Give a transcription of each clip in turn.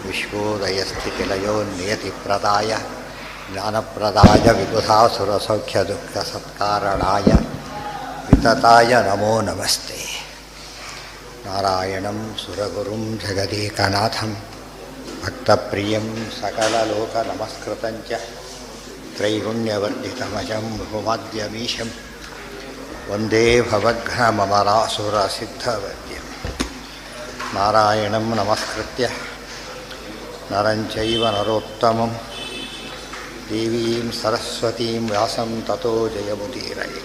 ವಿಶ್ವೋದಯಸ್ಥಿತಿಲಯೋ ನಿಯತಿಪ್ರದಾಯ ಜ್ಞಾನಪ್ರದಾಯ ವಿಬುಧಾಸುರಸೌಖ್ಯದುಃಖಸತ್ಕಾರಣಾಯ ವಿತತಾಯ ನಮೋ ನಮಸ್ತೆ. ನಾರಾಯಣಂ ಸುರಗುರುಂ ಜಗದೇಕನಾಥಂ ಭಕ್ತಪ್ರಿಯಂ ಸಕಲಲೋಕನಮಸ್ಕೃತಂಚ ತ್ರೈಗುಣ್ಯವರ್ಧಿತಮಜಂ ಬಹುಮಾದ್ಯಮೀಶಂ ವಂದೇ ಭವಘ್ನಮರಾಸುರಸಿದ್ಧವದ್ಯಂ. ನಾರಾಯಣಂ ನಮಸ್ಕೃತ್ಯ ನರಂ ಚೈವ ನರೋತ್ತಮಂ ದೇವೀಂ ಸರಸ್ವತೀಂ ವ್ಯಾಸಂ ತತೋ ಜಯಮುದೀರಯೇ.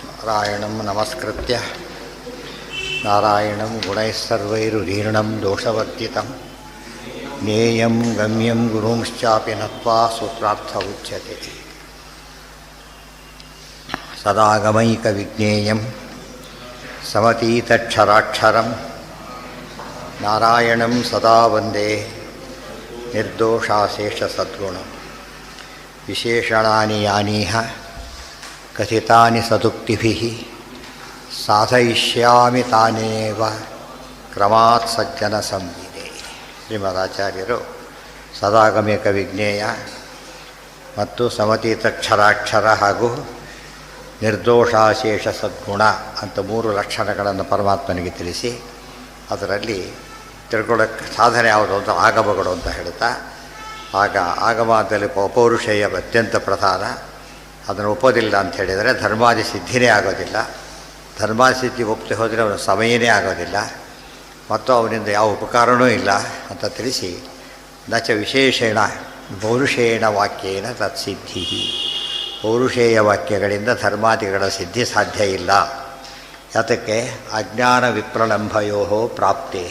ನಾರಾಯಣಂ ನಮಸ್ಕೃತ್ಯ ನಾರಾಯಣಂ ಗುಣೈಃಸರ್ವೈರುದೀರ್ಣಂ ದೋಷವರ್ಜಿತಂ ಜ್ಞೇಯಂ ಗಮ್ಯಂ ಗುರುಂಶ್ಚಾಪಿ ನತ್ವಾ ಸೂತ್ರಾರ್ಥ ಉಚ್ಯತೆ. ಸದಾಗಮೈಕವಿಜ್ಞೇಯಂ ಸಮತೀತಕ್ಷರಾಕ್ಷರಂ ನಾರಾಯಣಂ ಸದಾ ವಂದೇ ನಿರ್ದೋಷಾಶೇಷಸದ್ಗುಣಂ. ವಿಶೇಷಣಾನಿ ಯಾನೀಹ ಕಥಿತಾನಿ ಸದುಕ್ತಿಭಿಃ ಸಾಧಯಿಷ್ಯಾಮಿ ತಾನೇವ ಕ್ರಮಾತ್ ಸಜ್ಜನ ಸಂವಿದೆ. ಶ್ರೀಮದಾಚಾರ್ಯರು ಸದಾಗಮಿಕ ವಿಜ್ಞೇಯ ಮತ್ತು ಸಮತೀತಕ್ಷರಾಕ್ಷರ ಹಾಗೂ ನಿರ್ದೋಷಾಶೇಷ ಸದ್ಗುಣ ಅಂತ ಮೂರು ಲಕ್ಷಣಗಳನ್ನು ಪರಮಾತ್ಮನಿಗೆ ತಿಳಿಸಿ ಅದರಲ್ಲಿ ತಿಳ್ಕೊಳ್ಳೋಕ್ಕೆ ಸಾಧನೆ ಯಾವುದು ಅಂತ ಆಗಮಗಳು ಅಂತ ಹೇಳ್ತಾ, ಆಗಮದಲ್ಲಿ ಅಪೌರುಷೇಯ ಅತ್ಯಂತ ಪ್ರಧಾನ. ಅದನ್ನು ಒಪ್ಪೋದಿಲ್ಲ ಅಂತ ಹೇಳಿದರೆ ಧರ್ಮಾದಿ ಸಿದ್ಧಿನೇ ಆಗೋದಿಲ್ಲ. ಧರ್ಮಾದಿ ಸಿದ್ಧಿ ಒಪ್ಪದೆ ಹೋದರೆ ಅವನ ಸಮಯನೇ ಆಗೋದಿಲ್ಲ ಮತ್ತು ಅವನಿಂದ ಯಾವ ಉಪಕಾರವೂ ಇಲ್ಲ ಅಂತ ತಿಳಿಸಿ, ನಚ ವಿಶೇಷೇಣ ಪೌರುಷೇಣ ವಾಕ್ಯೇನ ತತ್ಸಿದ್ಧಿ. ಪೌರುಷೇಯ ವಾಕ್ಯಗಳಿಂದ ಧರ್ಮಾದಿಗಳ ಸಿದ್ಧಿ ಸಾಧ್ಯ ಇಲ್ಲ. ಯಾತಕ್ಕೆ? ಅಜ್ಞಾನ ವಿಪ್ರಲಂಭಯೋ ಪ್ರಾಪ್ತೇ.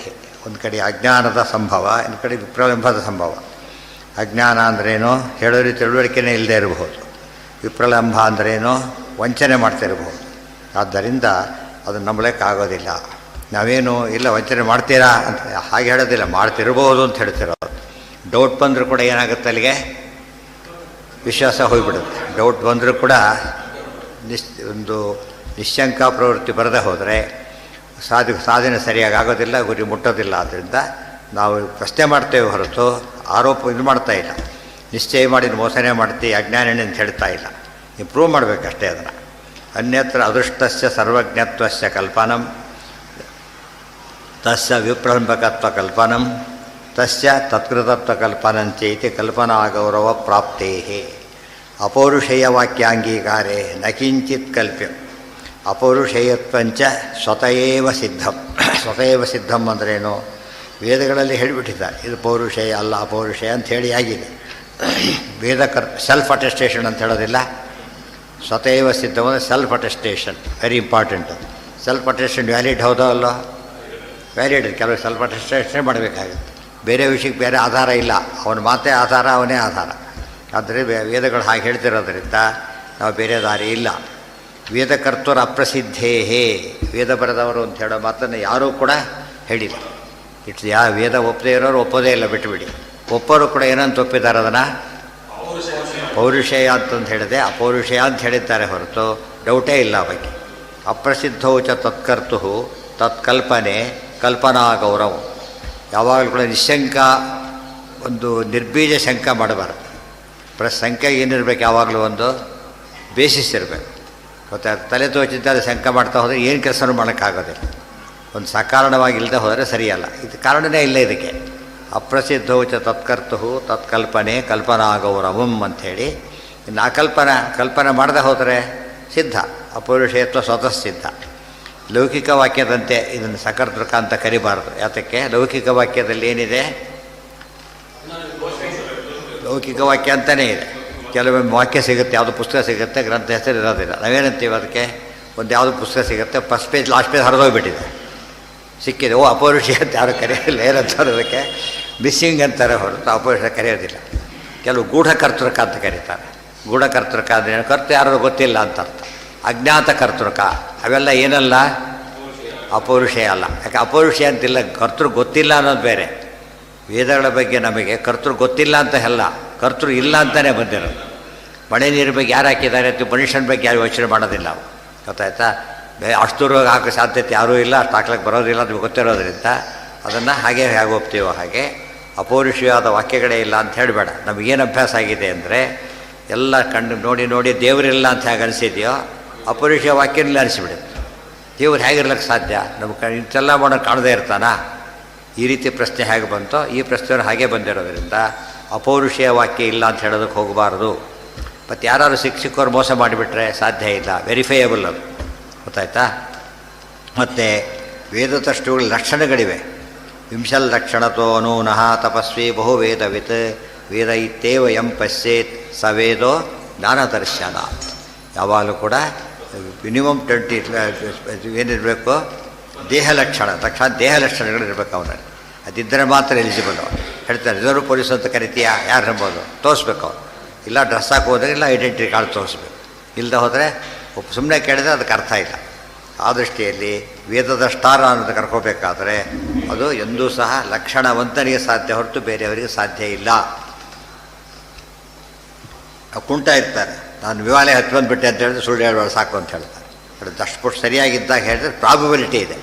ಒಂದು ಕಡೆ ಅಜ್ಞಾನದ ಸಂಭವ, ಒಂದು ಕಡೆ ವಿಪ್ರಲಂಭದ ಸಂಭವ. ಅಜ್ಞಾನ ಅಂದ್ರೇನೋ ಹೇಳೋರಿ ತಿಳುವಳಿಕೆನೇ ಇಲ್ಲದೆ ಇರಬಹುದು. ವಿಪ್ರಲಂಭ ಅಂದ್ರೇನೋ ವಂಚನೆ ಮಾಡ್ತಿರಬಹುದು. ಆದ್ದರಿಂದ ಅದನ್ನು ನಂಬಲಿಕ್ಕಾಗೋದಿಲ್ಲ. ನಾವೇನು ಇಲ್ಲ ವಂಚನೆ ಮಾಡ್ತೀರಾ ಅಂತ ಹಾಗೆ ಹೇಳೋದಿಲ್ಲ, ಮಾಡ್ತಿರ್ಬೋದು ಅಂತ ಹೇಳ್ತಿರೋದು. ಡೌಟ್ ಬಂದರೂ ಕೂಡ ಏನಾಗುತ್ತೆ, ಅಲ್ಲಿಗೆ ವಿಶ್ವಾಸ ಹೋಗಿಬಿಡುತ್ತೆ. ಡೌಟ್ ಬಂದರೂ ಕೂಡ ಒಂದು ನಿಶ್ಶಂಕ ಪ್ರವೃತ್ತಿ ಬರದೆ ಹೋದರೆ ಸಾಧನೆ ಸರಿಯಾಗಿ ಆಗೋದಿಲ್ಲ, ಗುರಿ ಮುಟ್ಟೋದಿಲ್ಲ. ಆದ್ದರಿಂದ ನಾವು ಪ್ರಶ್ನೆ ಮಾಡ್ತೇವೆ ಹೊರತು ಆರೋಪ ಇದು ಮಾಡ್ತಾ ಇಲ್ಲ. ನಿಶ್ಚಯ ಮಾಡಿ ಮೋಸನೆ ಮಾಡ್ತೀವಿ ಅಜ್ಞಾನನೇ ಅಂತ ಹೇಳ್ತಾ ಇಲ್ಲ. ನೀವು ಪ್ರೂವ್ ಮಾಡಬೇಕಷ್ಟೇ ಅದನ್ನು. ಅನ್ಯತ್ರ ಅದೃಷ್ಟಸ್ಯ ಸರ್ವಜ್ಞತ್ವಸ್ಯ ಕಲ್ಪನಂ ತಸ್ಯ ವಿಪ್ರಲಂಬಕತ್ವ ಕಲ್ಪನಂ ತಸ್ಯ ತತ್ಕೃತತ್ವ ಕಲ್ಪನಂಚೈತಿ ಕಲ್ಪನಾ ಗೌರವ ಪ್ರಾಪ್ತೇ. ಅಪೌರುಷೇಯ ವಾಕ್ಯಾಂಗೀಕಾರೇ ನ ಕಿಂಚಿತ್ ಕಲ್ಪ್ಯಂ. ಅಪೌರುಷೇಯತ್ವಂಚ ಸ್ವತಯೇವ ಸಿದ್ಧಂ. ಸ್ವತಯೇವ ಸಿದ್ಧಂ ಅಂದ್ರೇನು? ವೇದಗಳಲ್ಲಿ ಹೇಳಿಬಿಟ್ಟಿದ್ದಾರೆ ಇದು ಪೌರುಷೇಯ ಅಲ್ಲ ಅಪೌರುಷೇಯ ಅಂತ ಹೇಳಿ ಆಗಿದೆ. ಸೆಲ್ಫ್ ಅಟೆಸ್ಟೇಷನ್ ಅಂತ ಹೇಳೋದಿಲ್ಲ. ಸ್ವತಯೇವ ಸಿದ್ಧಂ ಅಂದರೆ self attestation very important. Self attestation valid ಹೌದೋ ಅಲ್ಲೋ? ವ್ಯಾಲಿಡ್. ಕೆಲವು ಸೆಲ್ಫ್ ಅಟೆಸ್ಟೇಷನ್ ಮಾಡಬೇಕಾಗುತ್ತೆ. ಬೇರೆ ವಿಷಯಕ್ಕೆ ಬೇರೆ ಆಧಾರ ಇಲ್ಲ. ಅವನ ಮಾತೇ ಆಧಾರ, ಅವನೇ ಆಧಾರ. ಆದರೆ ವೇದಗಳು ಹಾಗೆ ಹೇಳ್ತಿರೋದ್ರಿಂದ ನಾವು ಬೇರೆ ದಾರಿ ಇಲ್ಲ. ವೇದಕರ್ತರು ಅಪ್ರಸಿದ್ಧೇ. ವೇದ ಬರೆದವರು ಅಂತ ಹೇಳೋ ಮಾತನ್ನು ಯಾರೂ ಕೂಡ ಹೇಳಿಲ್ಲ. ವೇದ ಒಪ್ಪದೇ ಇರೋರು ಒಪ್ಪೋದೇ ಇಲ್ಲ, ಬಿಟ್ಟುಬಿಡಿ. ಒಪ್ಪೋರು ಕೂಡ ಏನಂತ ಒಪ್ಪಿದ್ದಾರೆ ಅದನ್ನು? ಪೌರುಷೇಯ ಅಂತಂದು ಹೇಳಿದೆ, ಅಪೌರುಷೇಯ ಅಂತ ಹೇಳಿದ್ದಾರೆ ಹೊರತು ಡೌಟೇ ಇಲ್ಲ ಆ ಬಗ್ಗೆ. ಅಪ್ರಸಿದ್ಧೌ ಚ ತತ್ಕರ್ತು ತತ್ಕಲ್ಪನೆ ಕಲ್ಪನಾ ಗೌರವ. ಯಾವಾಗಲೂ ಕೂಡ ನಿಶಂಕ, ಒಂದು ನಿರ್ಬೀಜ ಶಂಕ ಮಾಡಬಾರ್ದು. ಶಂಕೆ ಏನಿರಬೇಕು? ಯಾವಾಗಲೂ ಒಂದು ಬೇಸಿಸ್ ಇರಬೇಕು. ಗೊತ್ತಾಯ್ತು? ತಲೆ ತೋಚಿದ್ದರೆ ಶಂಕ ಮಾಡ್ತಾ ಹೋದರೆ ಏನು ಕೆಲಸನೂ ಮಾಡೋಕ್ಕಾಗೋದಿಲ್ಲ. ಒಂದು ಸಕಾರಣವಾಗಿ ಇಲ್ಲದೆ ಹೋದರೆ ಸರಿಯಲ್ಲ. ಇದು ಕಾರಣನೇ ಇಲ್ಲ ಇದಕ್ಕೆ. ಅಪ್ರಸಿದ್ಧೌ ಚ ತತ್ಕರ್ತು ತತ್ಕಲ್ಪನೆ ಕಲ್ಪನಾ ಗೌರವಂ ಅಂಥೇಳಿ. ಇನ್ನು ಕಲ್ಪನೆ ಮಾಡದೆ ಹೋದರೆ ಸಿದ್ಧ. ಅಪೌರುಷೇಯತ್ವ ಸ್ವತಃ ಸಿದ್ಧ. ಲೌಕಿಕ ವಾಕ್ಯದಂತೆ ಇದನ್ನು ಸಕರ್ತೃಕ ಅಂತ ಕರಿಬಾರ್ದು. ಯಾತಕ್ಕೆ? ಲೌಕಿಕ ವಾಕ್ಯದಲ್ಲಿ ಏನಿದೆ? ಲೌಕಿಕ ವಾಕ್ಯ ಅಂತಲೇ ಇದೆ. ಕೆಲವೊಮ್ಮೆ ವಾಕ್ಯ ಸಿಗುತ್ತೆ, ಯಾವುದೋ ಪುಸ್ತಕ ಸಿಗುತ್ತೆ, ಗ್ರಂಥ ಹೆಸರು ಇರೋದಿಲ್ಲ. ನಾವೇನಂತೀವಿ ಅದಕ್ಕೆ? ಒಂದು ಯಾವುದೋ ಪುಸ್ತಕ ಸಿಗುತ್ತೆ, ಫಸ್ಟ್ ಪೇಜ್ ಲಾಸ್ಟ್ ಪೇಜ್ ಹರಿದೋಗ್ಬಿಟ್ಟಿದೆ, ಸಿಕ್ಕಿದೆ. ಅಪೌರುಷೇಯ ಅಂತ ಯಾರು ಕರೆಯೋದಿಲ್ಲ. ಏನಂತಾರೆ ಅದಕ್ಕೆ? ಮಿಸ್ಸಿಂಗ್ ಅಂತಾರೆ ಹೊರತು ಅಪೌರುಷ ಕರೆಯೋದಿಲ್ಲ. ಕೆಲವು ಗೂಢಕರ್ತೃಕ ಅಂತ ಕರೀತಾರೆ. ಗೂಢಕರ್ತೃಕ ಅಂದರೆ ಕರ್ತು ಯಾರು ಗೊತ್ತಿಲ್ಲ ಅಂತ ಅರ್ಥ. ಅಜ್ಞಾತ ಕರ್ತೃಕ ಅವೆಲ್ಲ ಏನಲ್ಲ? ಅಪೌರುಷೇಯ ಅಲ್ಲ. ಯಾಕೆ ಅಪೌರುಷೇಯ ಅಂತಿಲ್ಲ, ಕರ್ತೃ ಗೊತ್ತಿಲ್ಲ ಅನ್ನೋದು ಬೇರೆ. ವೇದಗಳ ಬಗ್ಗೆ ನಮಗೆ ಕರ್ತೃ ಗೊತ್ತಿಲ್ಲ ಅಂತ ಅಲ್ಲ, ಕರ್ತೃ ಇಲ್ಲ ಅಂತಲೇ ಬಂದಿರೋದು. ಮಳೆ ನೀರಿನ ಬಗ್ಗೆ ಯಾರು ಹಾಕಿದ್ದಾರೆ ಅಂತ ಮನುಷ್ಯನ ಬಗ್ಗೆ ಯಾರು ಯೋಚನೆ ಮಾಡೋದಿಲ್ಲ. ಗೊತ್ತಾಯ್ತಾ? ಅಷ್ಟು ರೋಗ ಹಾಕೋ ಸಾಧ್ಯತೆ ಯಾರೂ ಇಲ್ಲ, ಅಷ್ಟು ಹಾಕ್ಲಿಕ್ಕೆ ಬರೋದಿಲ್ಲ, ಅದು ಗೊತ್ತಿರೋದ್ರಿಂದ ಅದನ್ನು ಹಾಗೆ ಹೇಗೆ ಒಪ್ತೀವೋ ಹಾಗೆ ಅಪೌರುಷವಾದ ವಾಕ್ಯಗಳೇ ಇಲ್ಲ ಅಂತ ಹೇಳಬೇಡ. ನಮಗೇನು ಅಭ್ಯಾಸ ಆಗಿದೆ ಅಂದರೆ ಎಲ್ಲ ಕಣ್ಣು ನೋಡಿ ನೋಡಿ ದೇವರಿಲ್ಲ ಅಂತ ಹೇಗೆ ಅನಿಸಿದೆಯೋ ಅಪೌರುಷ ವಾಕ್ಯನಲ್ಲಿ ಅನಿಸಿಬಿಡುತ್ತೆ. ದೇವ್ರು ಹೇಗಿರ್ಲಿಕ್ಕೆ ಸಾಧ್ಯ? ನಮ್ಮ ಇಂತೆಲ್ಲ ಮಾಡೋ ಕಾಣದೇ ಇರ್ತಾನಾ? ಈ ರೀತಿ ಪ್ರಶ್ನೆ ಹೇಗೆ ಬಂತೋ ಈ ಪ್ರಶ್ನೆಯವರು ಹಾಗೆ ಬಂದಿರೋದ್ರಿಂದ ಅಪೌರುಷೀಯ ವಾಕ್ಯ ಇಲ್ಲ ಅಂತ ಹೇಳೋದಕ್ಕೆ ಹೋಗಬಾರ್ದು. ಮತ್ತು ಯಾರು ಶಿಕ್ಷಕರು ಮೋಸ ಮಾಡಿಬಿಟ್ರೆ ಸಾಧ್ಯ ಇಲ್ಲ, ವೆರಿಫೈಯಬಲ್ ಅದು, ಗೊತ್ತಾಯ್ತಾ? ಮತ್ತು ವೇದತಷ್ಟುಗಳ ಲಕ್ಷಣಗಳಿವೆ. ವಿಂಶಲ್ ಲಕ್ಷಣತೋ ನೂನಃ ತಪಸ್ವಿ ಬಹು ವೇದವಿತ್ ವೇದ ಇತ್ತೇವ ಎಂ ಪಶ್ಯೇತ್ ಸ ವೇದೋ ಜ್ಞಾನದರ್ಶನ. ಯಾವಾಗಲೂ ಕೂಡ ಮಿನಿಮಮ್ 20 ಏನಿರಬೇಕು? ದೇಹ ಲಕ್ಷಣ ದೇಹ ಲಕ್ಷಣಗಳಿರಬೇಕು ಅವನಲ್ಲಿ. ಅದಿದ್ದರೆ ಮಾತ್ರ ಎಲಿಜಿಬಲ್. ಹೇಳ್ತಾರೆ ರಿಸರ್ವ್ ಪೊಲೀಸ್ ಅಂತ ಕರಿತೀಯಾ, ಯಾರು ನಂಬೋದು? ತೋರಿಸ್ಬೇಕು ಅವ್ರು. ಇಲ್ಲ ಡ್ರೆಸ್ ಹಾಕಿ ಹೋದರೆ ಇಲ್ಲ ಐಡೆಂಟಿಟಿ ಕಾರ್ಡ್ ತೋರಿಸ್ಬೇಕು. ಇಲ್ಲದೆ ಹೋದರೆ ಸುಮ್ಮನೆ ಕೇಳಿದ್ರೆ ಅದಕ್ಕೆ ಅರ್ಥ ಇಲ್ಲ. ಆ ದೃಷ್ಟಿಯಲ್ಲಿ ವೇದದ ಸ್ಟಾರ್ ಅನ್ನೋದು ಕರ್ಕೋಬೇಕಾದ್ರೆ ಅದು ಎಂದೂ ಸಹ ಲಕ್ಷಣವಂತನಿಗೆ ಸಾಧ್ಯ ಹೊರತು ಬೇರೆಯವರಿಗೆ ಸಾಧ್ಯ ಇಲ್ಲ. ಕುಂಟ ಇರ್ತಾರೆ, ನಾನು ವಿವಾಲಯ ಹತ್ತು ಬಂದುಬಿಟ್ಟೆ ಅಂತ ಹೇಳಿದ್ರೆ ಸುಳ್ಳು ಹೇಳುವ ಸಾಕು ಅಂತ ಹೇಳ್ತಾರೆ. ಅಷ್ಟು ಸರಿಯಾಗಿದ್ದಾಗ ಹೇಳಿದ್ರೆ ಪ್ರಾಬಬಿಲಿಟಿ ಇದೆ.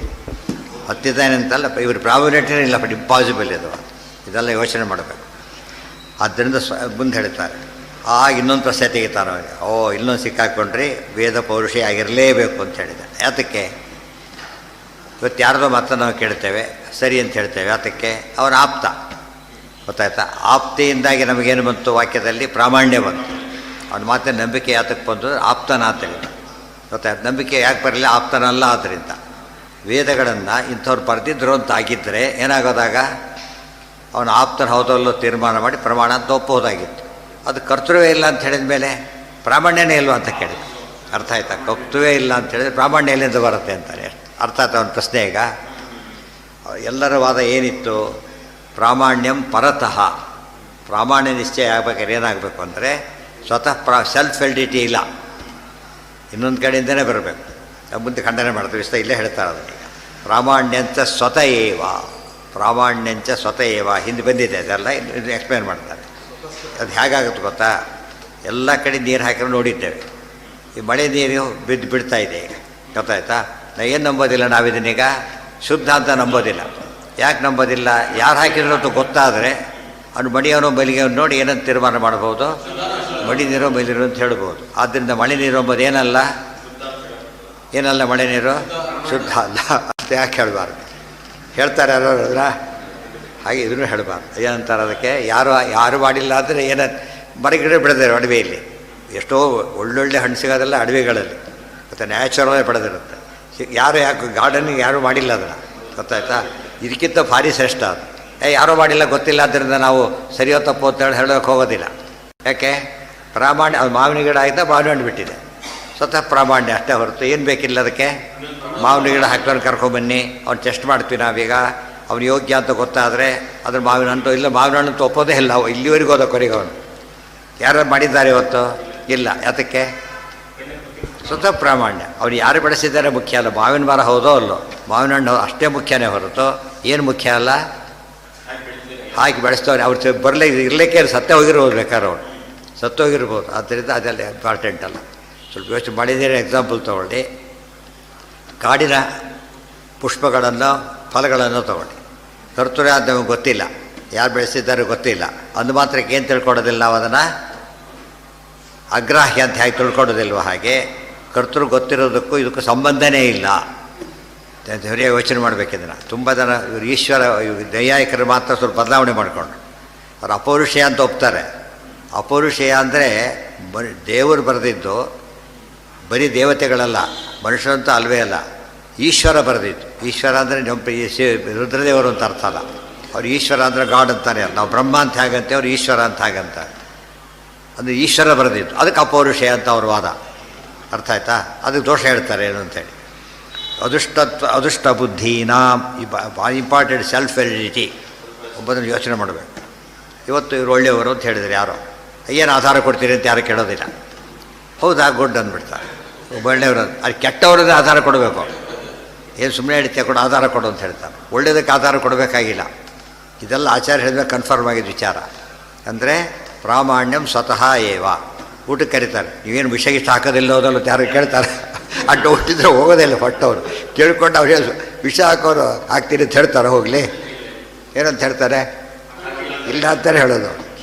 ಹತ್ತಿದ್ದಾನೆ ಅಂತಲ್ಲ, ಇವ್ರ ಪ್ರಾಬಬಿಲಿಟಿನೇ ಇಲ್ಲ, ಬಟ್ ಇಂಪಾಸಿಬಲ್ ಇದು. ಇದೆಲ್ಲ ಯೋಚನೆ ಮಾಡಬೇಕು. ಆದ್ದರಿಂದ ಮುಂದೆ ಹೇಳ್ತಾರೆ. ಆಗ ಇನ್ನೊಂದು ಪ್ರಶ್ನೆ ತೆಗಿತಾನೆ ಅವನಿಗೆ. ಇನ್ನೊಂದು ಸಿಕ್ಕಾಕ್ಕೊಂಡ್ರಿ, ವೇದ ಪೌರುಷಿ ಆಗಿರಲೇಬೇಕು ಅಂತ ಹೇಳಿದೆ. ಯಾತಕ್ಕೆ? ಇವತ್ತು ಯಾರ್ದೋ ಮಾತ್ರ ನಾವು ಕೇಳ್ತೇವೆ, ಸರಿ ಅಂತ ಹೇಳ್ತೇವೆ. ಯಾತಕ್ಕೆ? ಅವನ ಆಪ್ತ, ಗೊತ್ತಾಯ್ತಾ? ಆಪ್ತಿಯಿಂದಾಗಿ ನಮಗೇನು ಬಂತು? ವಾಕ್ಯದಲ್ಲಿ ಪ್ರಾಮಾಣ್ಯ ಬಂತು. ಅವನ ಮಾತಿನ ನಂಬಿಕೆ ಯಾತಕ್ಕೆ ಬಂತು? ಆಪ್ತನಾತನಿಂದ, ಗೊತ್ತಾಯ್ತು? ನಂಬಿಕೆ ಯಾಕೆ ಬರಲಿಲ್ಲ? ಆಪ್ತನಲ್ಲ. ಆದ್ದರಿಂದ ವೇದಗಳನ್ನು ಇಂಥವ್ರು ಬರೆದಿದ್ರು ಅಂತ ಆಗಿದ್ದರೆ ಏನಾಗೋದಾಗ ಅವನ ಆಪ್ತನ ಹೌದಲ್ಲೋ ತೀರ್ಮಾನ ಮಾಡಿ ಪ್ರಮಾಣ ಅಂತ ಒಪ್ಪೋದಾಗಿತ್ತು. ಅದು ಕರ್ತೃವೇ ಇಲ್ಲ ಅಂತ ಹೇಳಿದ ಮೇಲೆ ಪ್ರಾಮಾಣ್ಯನೇ ಇಲ್ವ ಅಂತ ಕೇಳಿದ. ಅರ್ಥ ಆಯ್ತಾ? ಕರ್ತೃವೇ ಇಲ್ಲ ಅಂತ ಹೇಳಿದ್ರೆ ಪ್ರಾಮಾಣ್ಯ ಎಲ್ಲಿಂದ ಬರುತ್ತೆ ಅಂತಾರೆ. ಅರ್ಥ ಆಯ್ತು ಅವನ ಪ್ರಶ್ನೆ. ಈಗ ಎಲ್ಲರ ವಾದ ಏನಿತ್ತು? ಪ್ರಾಮಾಣ್ಯಂ ಪರತಃ. ಪ್ರಾಮಾಣ್ಯ ನಿಶ್ಚಯ ಆಗಬೇಕಾದ್ರೆ ಏನಾಗಬೇಕು ಅಂದರೆ ಸ್ವತಃ ಸೆಲ್ಫ್ ವೆಲಿಡಿಟಿ ಇಲ್ಲ, ಇನ್ನೊಂದು ಕಡೆಯಿಂದನೇ ಬರಬೇಕು. ಮುಂದೆ ಖಂಡನೆ ಮಾಡ್ತೀವಿ, ಇಷ್ಟ ಇಲ್ಲೇ ಹೇಳ್ತಾರೆ ಅದಕ್ಕೆ. ಪ್ರಾಮಾಣ್ಯಂಚ ಸ್ವತಃ ಏವ, ಪ್ರಾಮಾಣ್ಯಂಚ ಸ್ವತಃ ಏವ ಹಿಂದೆ ಬಂದಿದೆ. ಅದೆಲ್ಲ ಎಕ್ಸ್ಪ್ಲೇನ್ ಮಾಡ್ತಾರೆ. ಅದು ಹೇಗಾಗುತ್ತೆ ಗೊತ್ತಾ? ಎಲ್ಲ ಕಡೆ ನೀರು ಹಾಕಿರೋ ನೋಡಿದ್ದೇವೆ. ಈ ಮಳೆ ನೀರು ಬಿಡ್ತಾ ಇದೆ ಈಗ, ಗೊತ್ತಾಯ್ತಾ? ನಾವು ಏನು ನಂಬೋದಿಲ್ಲ, ನಾವಿದನ್ನೀಗ ಶುದ್ಧ ಅಂತ ನಂಬೋದಿಲ್ಲ. ಯಾಕೆ ನಂಬೋದಿಲ್ಲ? ಯಾರು ಹಾಕಿದ್ರು ಅಂತ ಗೊತ್ತಾದರೆ ಅವ್ನು ಮಡಿಯೋನೋ ಬಲಿಗೆವನು ನೋಡಿ ಏನಂತ ತೀರ್ಮಾನ ಮಾಡ್ಬೋದು? ಮಡಿ ನೀರೋ ಬೈಲಿರೋ ಅಂತ ಹೇಳ್ಬೋದು. ಆದ್ದರಿಂದ ಮಳೆ ನೀರು ಎಂಬುದು ಏನಲ್ಲ ಮಳೆ ನೀರು ಶುದ್ಧ ಅಲ್ಲ ಅಂತ ಯಾಕೆ ಹೇಳಬಾರ್ದು? ಹೇಳ್ತಾರೆ ಯಾರು ಹಾಗೆ, ಇದನ್ನು ಹೇಳಬಾರ್ದು. ಏನಂತಾರೆ ಅದಕ್ಕೆ? ಯಾರು ಮಾಡಿಲ್ಲ ಅಂದರೆ ಏನ ಮರಗಿಡ ಬೆಳೆದಿರೋ ಅಡವೆಯಲ್ಲಿ ಎಷ್ಟೋ ಒಳ್ಳೊಳ್ಳೆ ಹಣ್ಣು ಸಿಗೋದೆಲ್ಲ ಅಡವೆಗಳಲ್ಲಿ, ಮತ್ತು ನ್ಯಾಚುರಲೇ ಬೆಳೆದಿರುತ್ತೆ. ಯಾಕೆ ಗಾರ್ಡನಿಗೆ ಯಾರೂ ಮಾಡಿಲ್ಲ ಅದನ್ನು, ಗೊತ್ತಾಯ್ತಾ? ಇದಕ್ಕಿಂತ ಭಾರಿ ಶ್ರೇಷ್ಠ ಅದು. ಯಾರೋ ಮಾಡಿಲ್ಲ ಗೊತ್ತಿಲ್ಲ, ಆದ್ದರಿಂದ ನಾವು ಸರಿಯೋ ತಪ್ಪು ಅಂತ ಹೇಳೋಕ್ಕೆ ಹೋಗೋದಿಲ್ಲ. ಯಾಕೆ? ಪ್ರಾಮಾಣ್ಯ. ಅದು ಮಾವಿನ ಗಿಡ ಆಯಿತಾ ಮಾವಿನ ಹಣ್ಣು ಬಿಟ್ಟಿದೆ, ಸ್ವತಃ ಪ್ರಾಮಾಣ್ಯ ಅಷ್ಟೇ ಹೊರತು ಏನು ಬೇಕಿಲ್ಲ ಅದಕ್ಕೆ. ಮಾವಿನ ಗಿಡ ಹಾಕ್ಕೊಂಡು ಕರ್ಕೊಂಬನ್ನಿ, ಅವ್ನು ಟೆಸ್ಟ್ ಮಾಡ್ತೀವಿ ನಾವೀಗ. ಅವ್ನು ಯೋಗ್ಯ ಅಂತ ಗೊತ್ತಾದರೆ ಅದ್ರ ಮಾವಿನ ಹಣ್ಣು ಇಲ್ಲ, ಮಾವಿನ ಹಣ್ಣು ಅಂತ ಒಪ್ಪೋದೇ ಇಲ್ಲ. ಇಲ್ಲಿವರೆಗೂ ಹೋದ ಕೊನೆಗೆ ಅವನು ಯಾರು ಮಾಡಿದ್ದಾರೆ ಇವತ್ತು? ಇಲ್ಲ. ಯಾತಕ್ಕೆ? ಸ್ವತಃ ಪ್ರಾಮಾಣ್ಯ. ಅವ್ರು ಯಾರು ಬೆಳೆಸಿದ್ದಾರೆ ಮುಖ್ಯ ಅಲ್ಲ. ಮಾವಿನ ಮರ ಹೌದೋ ಅಲ್ಲೋ, ಮಾವಿನ ಹಣ್ಣು ಅಷ್ಟೇ ಮುಖ್ಯನೇ ಹೊರತು ಏನು ಮುಖ್ಯ ಅಲ್ಲ. ಹಾಕಿ ಬೆಳೆಸ್ತವ್ರೆ ಅವ್ರು ಇರಲಿಕ್ಕೆ ಸತ್ತೇ ಹೋಗಿರ್ಬೋದು, ಬೇಕಾದ್ರೆ ಅವ್ರು ಸತ್ತೋಗಿರ್ಬೋದು. ಆದ್ದರಿಂದ ಅದೆಲ್ಲ ಇಂಪಾರ್ಟೆಂಟ್ ಅಲ್ಲ. ಸ್ವಲ್ಪ ಯೋಚನೆ ಮಾಡಿದರೆ ಎಕ್ಸಾಂಪಲ್ ತೊಗೊಳ್ಳಿ. ಕಾಡಿನ ಪುಷ್ಪಗಳನ್ನು ಫಲಗಳನ್ನು ತೊಗೊಳ್ಳಿ. ಕರ್ತೃ ಅದು ನಮಗೆ ಗೊತ್ತಿಲ್ಲ, ಯಾರು ಬೆಳೆಸಿದ್ದಾರೆ ಗೊತ್ತಿಲ್ಲ. ಅಂದು ಮಾತ್ರಕ್ಕೆ ಏನು ತಿಳ್ಕೊಡೋದಿಲ್ಲ ನಾವು ಅದನ್ನು? ಅಗ್ರಾಹ್ಯ ಅಂತ ಹೇಗೆ ತಿಳ್ಕೊಡೋದಿಲ್ವ ಹಾಗೆ ಕರ್ತೃ ಗೊತ್ತಿರೋದಕ್ಕೂ ಇದಕ್ಕೂ ಸಂಬಂಧನೇ ಇಲ್ಲ. ಸರಿಯಾಗಿ ಯೋಚನೆ ಮಾಡಬೇಕಿದ್ದನ್ನು. ತುಂಬ ಜನ ಇವರು ಈಶ್ವರ ನೈಯಾಯಿಕರು ಮಾತ್ರ ಸ್ವಲ್ಪ ಬದಲಾವಣೆ ಮಾಡಿಕೊಂಡು ಅವ್ರು ಅಪೌರುಷೇಯ ಅಂತ ಒಪ್ತಾರೆ. ಅಪೌರುಷೇಯ ಅಂದರೆ ದೇವರು ಬರೆದಿದ್ದು ಬರೀ ದೇವತೆಗಳಲ್ಲ, ಮನುಷ್ಯರಂತೂ ಅಲ್ವೇ ಅಲ್ಲ, ಈಶ್ವರ ಬರೆದಿದ್ದು. ಈಶ್ವರ ಅಂದರೆ ರುದ್ರದೇವರು ಅಂತ ಅರ್ಥ ಅಲ್ಲ. ಅವ್ರು ಈಶ್ವರ ಅಂದರೆ ಗಾಡ್ ಅಂತಾನೆ. ನಾವು ಬ್ರಹ್ಮ ಅಂತ ಹೇಗಂತೆ, ಅವ್ರು ಈಶ್ವರ ಅಂತ ಹಾಗಂತಾರೆ. ಅಂದರೆ ಈಶ್ವರ ಬರೆದಿದ್ದು, ಅದಕ್ಕೆ ಅಪೌರುಷೇಯ ಅಂತ ಅವ್ರ ವಾದ. ಅರ್ಥ ಆಯ್ತಾ? ಅದಕ್ಕೆ ದೋಷ ಹೇಳ್ತಾರೆ ಏನು ಅಂತೇಳಿ. ಅದೃಷ್ಟ ಬುದ್ಧಿನಾ ಇಂಪಾರ್ಟೆಂಟ್ ಸೆಲ್ಫ್ ವೆಲಿಡಿಟಿ ಒಬ್ಬದನ್ನು ಯೋಚನೆ ಮಾಡಬೇಕು. ಇವತ್ತು ಇವರು ಒಳ್ಳೆಯವರು ಅಂತ ಹೇಳಿದರೆ ಯಾರೋ ಏನು ಆಧಾರ ಕೊಡ್ತೀರಿ ಅಂತ ಯಾರು ಕೇಳೋದಿಲ್ಲ. ಹೌದಾ ಗುಡ್ ಅಂದ್ಬಿಡ್ತಾರೆ. ಒಳ್ಳೆಯವರು ಅದು ಕೆಟ್ಟವ್ರದ್ದೇ ಆಧಾರ ಕೊಡಬೇಕು. ಏನು ಸುಮ್ಮನೆ ಹಿಡಿತೆ ಕೊಡು ಆಧಾರ ಕೊಡು ಅಂತ ಹೇಳ್ತಾರೆ. ಒಳ್ಳೆಯದಕ್ಕೆ ಆಧಾರ ಕೊಡಬೇಕಾಗಿಲ್ಲ. ಇದೆಲ್ಲ ಆಚಾರ್ಯ ಹೇಳಿದ್ರೆ ಕನ್ಫರ್ಮ್ ಆಗಿದ್ದ ವಿಚಾರ. ಅಂದರೆ ಪ್ರಾಮಾಣ್ಯಂ ಸ್ವತಃ ಏವ. ಊಟಕ್ಕೆ ಕರೀತಾರೆ, ನೀವೇನು ವಿಷಯ ಇಷ್ಟ ಹಾಕೋದಿಲ್ಲ ಹೋದಲ್ಲ ಯಾರು ಕೇಳ್ತಾರೆ. ಅಡ್ಡು ಹುಟ್ಟಿದ್ರೆ ಹೋಗೋದಿಲ್ಲ ಹೊಟ್ಟವರು ಕೇಳ್ಕೊಂಡು ಅವ್ರು ವಿಷ ಹಾಕೋರು ಹಾಕ್ತೀರಿ ಅಂತ ಹೇಳ್ತಾರೆ. ಹೋಗಲಿ ಏನಂತ ಹೇಳ್ತಾರೆ? ಇಲ್ಲ ಅಂತಾರೆ ಹೇಳೋದು.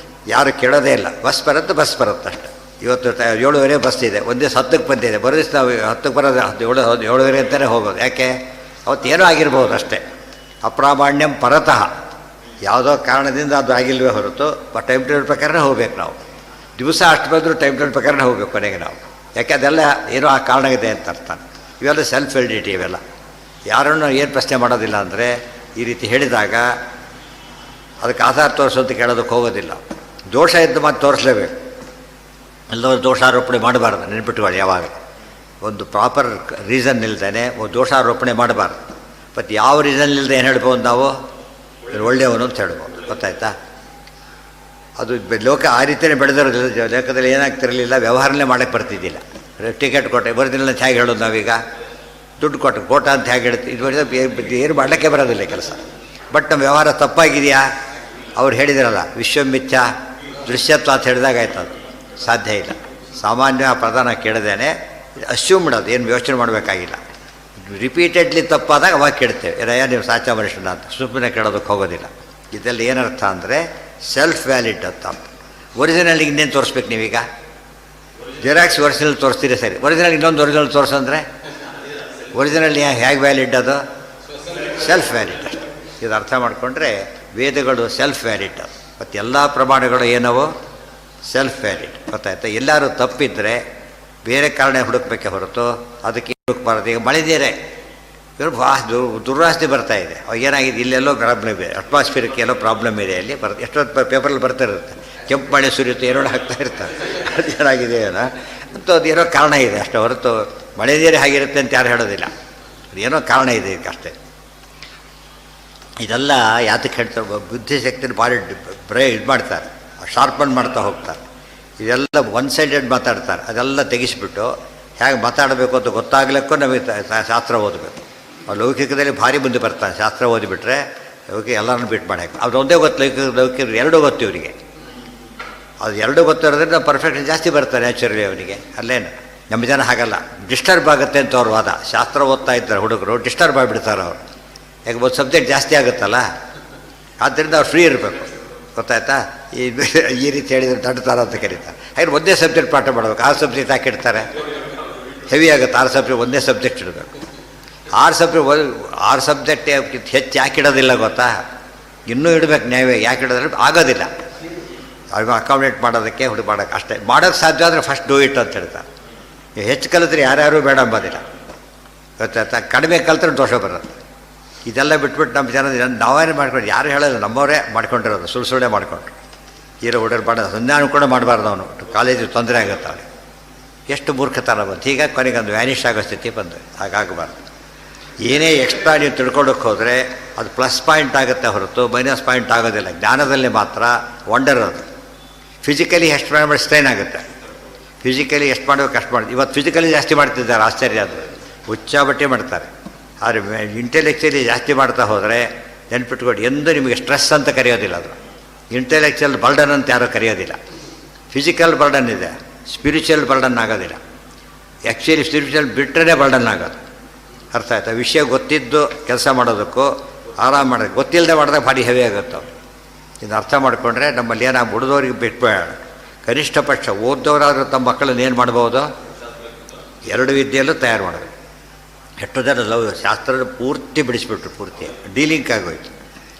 ಯಾರು ಕೇಳೋದೇ ಇಲ್ಲ. ಬಸ್ ಬರುತ್ತೆ ಅಷ್ಟೆ. ಇವತ್ತು 7:30 ಬಸ್ ಇದೆ, ಒಂದೇ 10ಕ್ಕೆ ಬಂದಿದೆ, ಬರೋ ದಿವಸ ನಾವು 10ಕ್ಕೆ ಬರೋದು 7:30 ಅಂತಲೇ ಹೋಗೋದು. ಯಾಕೆ? ಅವತ್ತು ಏನೋ ಆಗಿರ್ಬೋದು ಅಷ್ಟೇ. ಅಪ್ರಾಮಾಣ್ಯಂ ಪರತಃ, ಯಾವುದೋ ಕಾರಣದಿಂದ ಅದು ಆಗಿಲ್ವೇ ಹೊರತು ಟೈಮ್ ಟೇಬಲ್ ಪ್ರಕಾರನೇ ಹೋಗ್ಬೇಕು ನಾವು. ದಿವಸ ಅಷ್ಟು ಬಂದರೂ ಟೈಮ್ ಟೇಬಲ್ ಪ್ರಕಾರನೇ ಹೋಗ್ಬೇಕು ಕೊನೆಗೆ ನಾವು. ಯಾಕೆ ಅದೆಲ್ಲ ಏನೋ ಆ ಕಾರಣ ಇದೆ ಅಂತ ಅರ್ಥ. ಇವೆಲ್ಲ ಸೆಲ್ಫ್ ಎಲ್ಡಿಟಿ. ಇವೆಲ್ಲ ಯಾರನ್ನು ಏನು ಪ್ರಶ್ನೆ ಮಾಡೋದಿಲ್ಲ. ಅಂದರೆ ಈ ರೀತಿ ಹೇಳಿದಾಗ ಅದಕ್ಕೆ ಆಧಾರ ತೋರಿಸು ಅಂತ ಕೇಳೋದಕ್ಕೆ ಹೋಗೋದಿಲ್ಲ. ದೋಷ ಇದ್ದು ಮತ್ತೆ ತೋರಿಸಲೇಬೇಕು. ಎಲ್ಲರೂ ದೋಷಾರೋಪಣೆ ಮಾಡಬಾರ್ದು, ನೆನ್ಪಿಟ್ಕೊಳ್ಳಿ. ಯಾವಾಗ ಒಂದು ಪ್ರಾಪರ್ ರೀಸನ್ ಇಲ್ದೇ ದೋಷಾರೋಪಣೆ ಮಾಡಬಾರ್ದು. ಮತ್ತು ಯಾವ ರೀಸನ್ ಇಲ್ಲದೆ ಏನು ಹೇಳ್ಬೋದು ನಾವು? ಒಳ್ಳೆಯವನು ಅಂತ ಹೇಳ್ಬೋದು. ಗೊತ್ತಾಯ್ತಾ? ಅದು ಲೋಕ ಆ ರೀತಿಯೇ ಬೆಳೆದಿರೋದಿಲ್ಲ. ಲೋಕದಲ್ಲಿ ಏನಾಗ್ತಿರಲಿಲ್ಲ, ವ್ಯವಹಾರನೇ ಮಾಡೋಕ್ಕೆ ಬರ್ತಿದ್ದಿಲ್ಲ. ಟಿಕೆಟ್ ಕೊಟ್ಟೆ ಬರೋದಿಲ್ಲ ಅಂತ ಹೇಗೆ ಹೇಳೋದು ನಾವೀಗ? ದುಡ್ಡು ಕೊಟ್ಟು ಕೋಟ ಅಂತ ಹೇಗೆ ಹೇಳ್ತೀವಿ? ಇದು ಏನು ಮಾಡಲಿಕ್ಕೆ ಬರೋದಿಲ್ಲ ಕೆಲಸ. ಬಟ್ ನಮ್ಮ ವ್ಯವಹಾರ ತಪ್ಪಾಗಿದೆಯಾ? ಅವ್ರು ಹೇಳಿದಿರಲ್ಲ, ವಿಶ್ವಮಿಚ್ಚ ದೃಶ್ಯತ್ವ ಅಂತ ಹೇಳಿದಾಗ ಆಯ್ತು. ಅದು ಸಾಧ್ಯ ಇಲ್ಲ. ಸಾಮಾನ್ಯ ಪ್ರಧಾನ ಕೇಳದೇನೆ ಅಸ್ಯೂಮ್ ಮಾಡೋದು, ಏನು ಯೋಚನೆ ಮಾಡಬೇಕಾಗಿಲ್ಲ. ರಿಪೀಟೆಡ್ಲಿ ತಪ್ಪಾದಾಗ ಅವಾಗ ಕೇಳ್ತೇವೆ, ಏನಯ್ಯ ನೀವು ಸಾಚಾ ಮನುಷ್ಯನ ಅಂತ. ಸುಮ್ಮನೆ ಕೇಳೋದಕ್ಕೆ ಹೋಗೋದಿಲ್ಲ. ಇದೆಲ್ಲ ಏನರ್ಥ ಅಂದರೆ ಸೆಲ್ಫ್ ವ್ಯಾಲಿಡ್ ಅಂತ. ಒರಿಜಿನಲ್ ಇನ್ನೇನು ತೋರಿಸ್ಬೇಕು ನೀವೀಗ? ಜೆರಾಕ್ಸ್ ಒರಿಜಿನಲ್ ತೋರಿಸ್ತೀರಿ ಸರಿ, ಒರಿಜಿನಲ್ ಇನ್ನೊಂದು ಒರಿಜಿನಲ್ ತೋರಿಸಂದರೆ ಒರಿಜಿನಲ್ ಹೇಗೆ ವ್ಯಾಲಿಡ್? ಅದು ಸೆಲ್ಫ್ ವ್ಯಾಲಿಡ್ ಅಷ್ಟೆ. ಇದು ಅರ್ಥ ಮಾಡಿಕೊಂಡ್ರೆ ವೇದಗಳು ಸೆಲ್ಫ್ ವ್ಯಾಲಿಡ್. ಮತ್ತು ಎಲ್ಲ ಪ್ರಮಾಣಗಳು ಏನವು? Self valid. ಗೊತ್ತಾಯ್ತಾ? ಎಲ್ಲರೂ ತಪ್ಪಿದ್ದರೆ ಬೇರೆ ಕಾರಣ ಹುಡುಕಬೇಕೆ ಹೊರತು ಅದಕ್ಕೆ ಹುಡುಕಬಾರ್ದು. ಈಗ ಮಳೆ ನೀರೇ ಇವರು ದುರ್ವಾಸನೆ ಬರ್ತಾ ಇದೆ. ಅವಾಗ ಏನಾಗಿದೆ? ಇಲ್ಲೆಲ್ಲೋ ಪ್ರಾಬ್ಲಮ್ ಇದೆ, ಅಟ್ಮಾಸ್ಫಿಯರ್ಗೆ ಎಲ್ಲೋ ಪ್ರಾಬ್ಲಮ್ ಇದೆ. ಅಲ್ಲಿ ಎಷ್ಟೊತ್ತು ಪೇಪರಲ್ಲಿ ಬರ್ತಾ ಇರುತ್ತೆ, ಕೆಂಪು ಮಳೆ ಸುರಿಯುತ್ತೆ, ಏನೋ ಹಾಕ್ತಾ ಇರ್ತಾರೆ. ಅದು ಏನಾಗಿದೆ ಏನೋ ಅಂತೂ ಅದೇನೋ ಕಾರಣ ಇದೆ ಅಷ್ಟೇ ಹೊರತು ಮಳೆ ನೀರೇ ಹಾಗಿರುತ್ತೆ ಅಂತ ಯಾರು ಹೇಳೋದಿಲ್ಲ. ಅದೇನೋ ಕಾರಣ ಇದೆ ಇದಕ್ಕಷ್ಟೇ. ಇದೆಲ್ಲ ಯಾತಕ್ಕೆ ಹೇಳ್ತಾರೆ? ಬುದ್ಧಿಶಕ್ತಿನ ಭಾರಿ ಇದು ಮಾಡ್ತಾರೆ, ಶಾರ್ಪನ್ ಮಾಡ್ತಾ ಹೋಗ್ತಾರೆ. ಇದೆಲ್ಲ ಒನ್ ಸೈಡೆಡ್ ಮಾತಾಡ್ತಾರೆ. ಅದೆಲ್ಲ ತೆಗಿಸ್ಬಿಟ್ಟು ಹೇಗೆ ಮಾತಾಡಬೇಕು ಅಂತ ಗೊತ್ತಾಗ್ಲಿಕ್ಕೂ ನಮಗೆ ಶಾಸ್ತ್ರ ಓದಬೇಕು. ಲೌಕಿಕದಲ್ಲಿ ಭಾರಿ ಮುಂದೆ ಬರ್ತಾನೆ. ಶಾಸ್ತ್ರ ಓದಿಬಿಟ್ರೆ ಲೌಕಿಕ ಎಲ್ಲರನ್ನೂ ಬಿಟ್ಟು ಮಾಡಬೇಕು. ಅದು ಒಂದೇ ಗೊತ್ತು, ಲೌಕಿಕ ಎರಡೂ ಗೊತ್ತು ಇವರಿಗೆ. ಅದು ಎರಡೂ ಗೊತ್ತಿರೋದ್ರೆ ನಾವು ಪರ್ಫೆಕ್ಟ್ ಜಾಸ್ತಿ ಬರ್ತಾರೆ ನ್ಯಾಚುರಲಿ ಅವನಿಗೆ. ಅಲ್ಲೇನು ನಮ್ಮ ಜನ ಹಾಗಲ್ಲ, ಡಿಸ್ಟರ್ಬ್ ಆಗುತ್ತೆ ಅಂತ ಅವ್ರ ವಾದ. ಶಾಸ್ತ್ರ ಓದ್ತಾ ಇದ್ದಾರೆ ಹುಡುಗರು, ಡಿಸ್ಟರ್ಬ್ ಆಗಿಬಿಡ್ತಾರೆ ಅವರು. ಯಾಕೆ ಒಂದು ಸಬ್ಜೆಕ್ಟ್ ಜಾಸ್ತಿ ಆಗುತ್ತಲ್ಲ, ಆದ್ದರಿಂದ ಅವ್ರು ಫ್ರೀ ಇರಬೇಕು. ಗೊತ್ತಾಯ್ತಾ? ಈ ರೀತಿ ಹೇಳಿದ್ರೆ ತಡ್ತಾರ ಅಂತ ಕರೀತಾರೆ. ಹಾಗೆ ಒಂದೇ ಸಬ್ಜೆಕ್ಟ್ ಪಾಠ ಮಾಡಬೇಕು. 6 ಸಬ್ಜೆಕ್ಟ್ ಹಾಕಿಡ್ತಾರೆ, ಹೆವಿ ಆಗುತ್ತೆ. 6 ಸಬ್ಜೆಕ್ಟ್ ಒಂದೇ ಸಬ್ಜೆಕ್ಟ್ ಇಡಬೇಕು. 6 ಸಬ್ಜೆಕ್ಟ್ ಹೆಚ್ಚು ಯಾಕೆ ಇಡೋದಿಲ್ಲ ಗೊತ್ತಾ? ಇನ್ನೂ ಇಡಬೇಕು ನ್ಯಾಯ. ಯಾಕೆ ಇಡೋದ್ರೆ ಆಗೋದಿಲ್ಲ. ಅವು ಅಕಾಮಿಡೇಟ್ ಮಾಡೋದಕ್ಕೆ ಮಾಡೋಕ್ಕೆ ಅಷ್ಟೇ. ಮಾಡೋಕ್ಕೆ ಸಾಧ್ಯ ಆದರೆ ಫಸ್ಟ್ ಡೂ ಇಟ್ ಅಂತ ಹೇಳ್ತಾರೆ. ಹೆಚ್ಚು ಕಲಿತ್ರೆ ಯಾರ್ಯಾರೂ ಬೇಡ ಅಂಬೋದಿಲ್ಲ. ಗೊತ್ತಾಯ್ತಾ? ಕಡಿಮೆ ಕಲಿತ್ರೆ ದೋಷ ಬರುತ್ತೆ. ಇದೆಲ್ಲ ಬಿಟ್ಬಿಟ್ಟು ನಮ್ಮ ಜನ ನಾವೇನು ಮಾಡ್ಕೊಂಡು ಯಾರು ಹೇಳೋಲ್ಲ, ನಮ್ಮವರೇ ಮಾಡ್ಕೊಂಡಿರೋದು. ಸುಳ್ಳೆ ಮಾಡ್ಕೊಂಡ್ರು. ಹೀರೋ ಹುಡುಗರು ಮಾಡೋದು ಸಂಧಾನ ಕೂಡ ಮಾಡಬಾರ್ದು. ಅವನು ಕಾಲೇಜಿಗೆ ತೊಂದರೆ ಆಗುತ್ತೆ ಅವನಿಗೆ. ಎಷ್ಟು ಮೂರ್ಖತನ ಬಂತು. ಹೀಗಾಗಿ ಕೊನೆಗೆ ಒಂದು ವ್ಯಾನಿಷ್ ಆಗೋ ಸ್ಥಿತಿ ಬಂದು ಹಾಗಾಗಬಾರ್ದು. ಏನೇ ಎಕ್ಸ್ಟ್ರಾ ನೀವು ತಿಳ್ಕೊಳ್ಳೋಕ್ಕೆ ಹೋದರೆ ಅದು ಪ್ಲಸ್ ಪಾಯಿಂಟ್ ಆಗುತ್ತೆ ಹೊರತು ಮೈನಸ್ ಪಾಯಿಂಟ್ ಆಗೋದಿಲ್ಲ. ಜ್ಞಾನದಲ್ಲಿ ಮಾತ್ರ ವಂಡರ್ ಅದು. ಫಿಸಿಕಲಿ ಎಷ್ಟು ಮಾಡಿ ಸ್ಟ್ರೈನ್ ಆಗುತ್ತೆ. ಫಿಸಿಕಲಿ ಎಷ್ಟು ಮಾಡಬೇಕು ಅಷ್ಟು ಮಾಡಿ. ಇವತ್ತು ಫಿಸಿಕಲಿ ಜಾಸ್ತಿ ಮಾಡ್ತಿದ್ದಾರೆ, ಆಶ್ಚರ್ಯ. ಅದು ಹುಚ್ಚಾಬಟ್ಟೆ ಮಾಡ್ತಾರೆ. ಆದರೆ ಇಂಟೆಲೆಕ್ಚುಲಿ ಜಾಸ್ತಿ ಮಾಡ್ತಾ ಹೋದರೆ ನೆನ್ಪಿಟ್ಕೊಂಡು ಎಂದು ನಿಮಗೆ ಸ್ಟ್ರೆಸ್ ಅಂತ ಕರೆಯೋದಿಲ್ಲ. ಅದು ಇಂಟೆಲೆಕ್ಚುಯಲ್ ಬರ್ಡನ್ ಅಂತ ಯಾರೂ ಕರೆಯೋದಿಲ್ಲ. ಫಿಸಿಕಲ್ ಬರ್ಡನ್ ಇದೆ, ಸ್ಪಿರಿಚುವಲ್ ಬರ್ಡನ್ ಆಗೋದಿಲ್ಲ. ಆ್ಯಕ್ಚುಲಿ ಸ್ಪಿರಿಚುವಲ್ ಬಿಟ್ಟರೆ ಬರ್ಡನ್ ಆಗೋದು. ಅರ್ಥ ಆಯ್ತಾ? ವಿಷಯ ಗೊತ್ತಿದ್ದು ಕೆಲಸ ಮಾಡೋದಕ್ಕೂ ಆರಾಮ ಮಾಡೋದು, ಗೊತ್ತಿಲ್ಲದೆ ಮಾಡಿದಾಗ ಭಾರಿ ಹೆವಿ ಆಗುತ್ತೆ. ಇದನ್ನು ಅರ್ಥ ಮಾಡಿಕೊಂಡ್ರೆ ನಮ್ಮಲ್ಲಿ ಏನಾಗ ಹುಡುದವ್ರಿಗೆ ಬಿಟ್ಬೇಡ. ಕನಿಷ್ಠ ಪಕ್ಷ ಓದ್ದವರಾದರೂ ತಮ್ಮ ಮಕ್ಕಳನ್ನ ಏನು ಮಾಡ್ಬೋದು? 2 ವಿದ್ಯೆಯಲ್ಲೂ ತಯಾರು ಮಾಡಬೇಕು. ಎಷ್ಟು ಜನ ಶಾಸ್ತ್ರದ ಪೂರ್ತಿ ಬಿಡಿಸ್ಬಿಟ್ರು, ಪೂರ್ತಿ ಡೀಲಿಂಗ್ ಆಗೋಯ್ತು.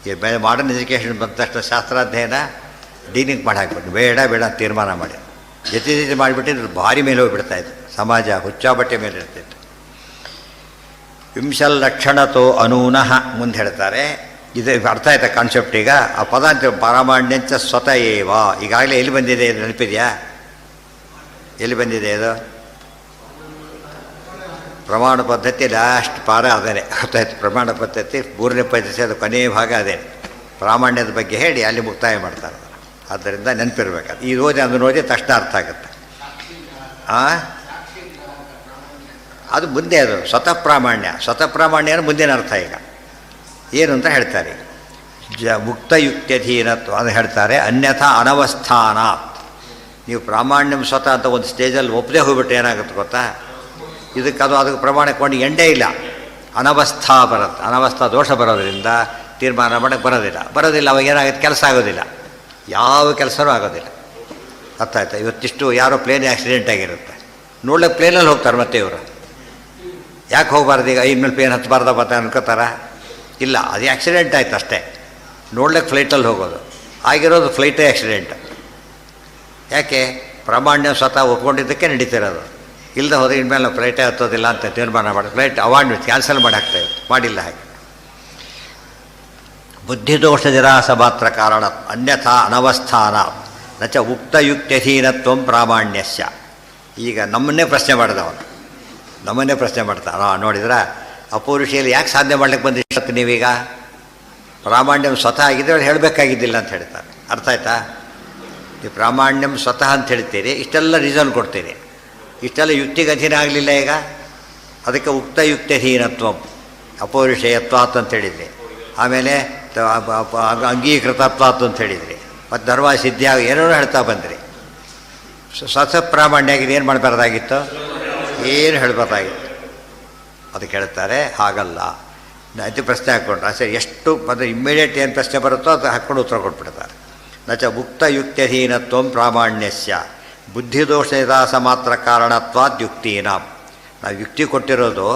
ಈ ಮಾಡರ್ನ್ ಎಜುಕೇಷನ್ ಬಂದ ತಕ್ಷಣ ಶಾಸ್ತ್ರಾಧ್ಯಯನ ಡೀಲಿಂಗ್ ಮಾಡಿ ಹಾಕ್ಬಿಟ್ಟು ಬೇಡ ಅಂತ ತೀರ್ಮಾನ ಮಾಡಿ ಜೊತೆ ಮಾಡಿಬಿಟ್ಟಿದ್ರು. ಭಾರಿ ಮೇಲೆ ಹೋಗಿಬಿಡ್ತಾಯಿತ್ತು. ಸಮಾಜ ಹುಚ್ಚಾಬಟ್ಟೆ ಮೇಲೆ ಇರ್ತಿತ್ತು. ವಿಂಶಲ್ಲಕ್ಷಣತೋ ಅನೂನಃ ಮುಂದೆ ಹೇಳ್ತಾರೆ. ಇದು ಅರ್ಥ ಆಯ್ತಾ ಕಾನ್ಸೆಪ್ಟ್? ಈಗ ಆ ಪದ ಅಂತ ಪಾರಾಮಾಣ್ಯಂಚ ಸ್ವತಃ ಏವ. ಈಗಾಗಲೇ ಎಲ್ಲಿ ಬಂದಿದೆ ಇದು ನೆನಪಿದೆಯಾ? ಎಲ್ಲಿ ಬಂದಿದೆ ಇದು? ಪ್ರಮಾಣ ಪದ್ಧತಿ ಲಾಸ್ಟ್ ಪಾರ ಅದೇನೆ. ಗೊತ್ತಾಯ್ತು? ಪ್ರಮಾಣ ಪದ್ಧತಿ 3ನೇ ಪದ್ಧತಿ, ಅದು ಕೊನೆಯ ಭಾಗ ಅದೇನೆ. ಪ್ರಾಮಾಣ್ಯದ ಬಗ್ಗೆ ಹೇಳಿ ಅಲ್ಲಿ ಮುಕ್ತಾಯ ಮಾಡ್ತಾರೆ. ಆದ್ದರಿಂದ ನೆನಪಿರ್ಬೇಕು. ಇದು ಓದಿ ಅದು ನೋಡಿ ತಕ್ಷಣ ಅರ್ಥ ಆಗುತ್ತೆ. ಅದು ಮುಂದೆ ಅದು ಸ್ವತಃ ಪ್ರಾಮಾಣ್ಯ. ಸ್ವತಃ ಪ್ರಾಮಾಣ್ಯ ಅಂದರೆ ಮುಂದಿನ ಅರ್ಥ. ಈಗ ಏನು ಅಂತ ಹೇಳ್ತಾರೆ? ಮುಕ್ತಯುಕ್ತ್ಯಧೀನತ್ವ ಅಂತ ಹೇಳ್ತಾರೆ. ಅನ್ಯಥಾ ಅನವಸ್ಥಾನ. ನೀವು ಪ್ರಾಮಾಣ್ಯಂ ಸ್ವತಃ ಅಂತ ಒಂದು ಸ್ಟೇಜಲ್ಲಿ ಒಪ್ಪದೆ ಹೋಗ್ಬಿಟ್ಟು ಏನಾಗುತ್ತೆ ಗೊತ್ತಾ? ಅದಕ್ಕೆ ಪ್ರಮಾಣ ಕೊಂಡು ಎಂಡೇ ಇಲ್ಲ. ಅನವಸ್ಥಾ ಬರುತ್ತೆ. ಅನವಸ್ಥಾ ದೋಷ ಬರೋದ್ರಿಂದ ತೀರ್ಮಾನ ಮಾಡೋಕ್ಕೆ ಬರೋದಿಲ್ಲ ಅವಾಗ ಏನಾಗುತ್ತೆ, ಕೆಲಸ ಆಗೋದಿಲ್ಲ, ಯಾವ ಕೆಲಸನೂ ಆಗೋದಿಲ್ಲ. ಅರ್ಥ ಆಯ್ತಾ? ಇವತ್ತಿಷ್ಟು ಯಾರೋ ಪ್ಲೇನ್ ಆಕ್ಸಿಡೆಂಟ್ ಆಗಿರುತ್ತೆ, ನೋಡ್ಲಿಕ್ಕೆ ಪ್ಲೇನಲ್ಲಿ ಹೋಗ್ತಾರೆ ಮತ್ತೆ ಇವರು. ಯಾಕೆ ಹೋಗಬಾರ್ದು ಈಗ, ಇನ್ಮೇಲೆ ಪ್ಲೇನ್ ಹತ್ತಬಾರ್ದ ಬತ್ತ ಅನ್ಕೋತಾರ? ಇಲ್ಲ, ಅದು ಆಕ್ಸಿಡೆಂಟ್ ಆಯ್ತು ಅಷ್ಟೇ. ನೋಡ್ಲಿಕ್ಕೆ ಫ್ಲೈಟಲ್ಲಿ ಹೋಗೋದು ಆಗಿರೋದು ಫ್ಲೈಟೇ ಆಕ್ಸಿಡೆಂಟ್. ಯಾಕೆ? ಪ್ರಾಮಾಣ್ಯ ಸ್ವತಃ ಒಪ್ಕೊಂಡಿದ್ದಕ್ಕೆ ನಡೀತಿರೋದು. ಇಲ್ಲದೆ ಹೋದರೆ ಇನ್ಮೇಲೆ ನಾವು ಫ್ಲೈಟೇ ಹತ್ತೋದಿಲ್ಲ ಅಂತ ತೀರ್ಮಾನ ಮಾಡಿ ಫ್ಲೈಟ್ ಅವಾಯ್ಡ್ ಕ್ಯಾನ್ಸಲ್ ಮಾಡಿ ಹಾಕ್ತಾಯಿತ್ತು, ಮಾಡಿಲ್ಲ. ಹಾಗೆ ಬುದ್ಧಿದೋಷ ನಿರಾಸ ಮಾತ್ರ ಕಾರಣ ಅನ್ಯಥಾ ಅನವಸ್ಥಾನ ನಚ ಉಕ್ತಯುಕ್ತಹೀನತ್ವ ಪ್ರಾಮಾಣ್ಯಸ್ಯ. ಈಗ ನಮ್ಮನ್ನೇ ಪ್ರಶ್ನೆ ಮಾಡಿದವನು, ನಮ್ಮನ್ನೇ ಪ್ರಶ್ನೆ ಮಾಡ್ತಾನೆ. ನೋಡಿದ್ರೆ ಅಪೌರುಷಿಯಲ್ಲಿ ಯಾಕೆ ಸಾಧನೆ ಮಾಡ್ಲಿಕ್ಕೆ ಬಂದಿಷ್ಟು ನೀವೀಗ? ಪ್ರಾಮಾಣ್ಯಂ ಸ್ವತಃ ಆಗಿದ್ದರೆ ಅವ್ರು ಹೇಳಬೇಕಾಗಿದ್ದಿಲ್ಲ ಅಂತ ಹೇಳ್ತಾರೆ. ಅರ್ಥ ಆಯ್ತಾ? ಈ ಪ್ರಾಮಾಣ್ಯಂ ಸ್ವತಃ ಅಂತ ಹೇಳ್ತೀರಿ, ಇಷ್ಟೆಲ್ಲ ರೀಸನ್ ಕೊಡ್ತೀರಿ, ಇಷ್ಟೆಲ್ಲ ಯುಕ್ತಿಗೆ ಅಧೀನ ಆಗಲಿಲ್ಲ. ಈಗ ಅದಕ್ಕೆ ಉಕ್ತಯುಕ್ತಹೀನತ್ವ ಅಪೌರುಷೇಯತ್ವಾತ್ ಅಂತ ಹೇಳಿದ್ರಿ, ಆಮೇಲೆ ಅಂಗೀಕೃತತ್ವಾತ್ ಅಂತ ಹೇಳಿದ್ರಿ, ಮತ್ತು ಧರ್ಮ ಸಿದ್ಧಿ ಏನೇನೋ ಹೇಳ್ತಾ ಬಂದ್ರಿ. ಸ್ವತಃಪ್ರಾಮಾಣ್ಯ ಆಗಿದೆ, ಏನು ಮಾಡಬಾರ್ದಾಗಿತ್ತು? ಏನು ಹೇಳಬಾರ್ದಾಗಿತ್ತು. ಅದಕ್ಕೆ ಹೇಳ್ತಾರೆ ಹಾಗಲ್ಲ. ಅತಿ ಪ್ರಶ್ನೆ ಹಾಕ್ಕೊಂಡ್ರೆ ಸರಿ, ಎಷ್ಟು ಮತ್ತು ಇಮ್ಮಿಡಿಯೇಟ್ ಏನು ಪ್ರಶ್ನೆ ಬರುತ್ತೋ ಅದು ಹಾಕ್ಕೊಂಡು ಉತ್ತರ ಕೊಟ್ಬಿಡ್ತಾರೆ. ನಚ ಮುಕ್ತಯುಕ್ತಹೀನತ್ವ ಪ್ರಾಮಾಣ್ಯಸ್ಯ ಬುದ್ಧಿದೋಷ ನಿರಾಸ ಮಾತ್ರ ಕಾರಣತ್ವಾದ್ ಯುಕ್ತೀನಾಂ. ನಾವು ಯುಕ್ತಿ ಕೊಟ್ಟಿರೋದು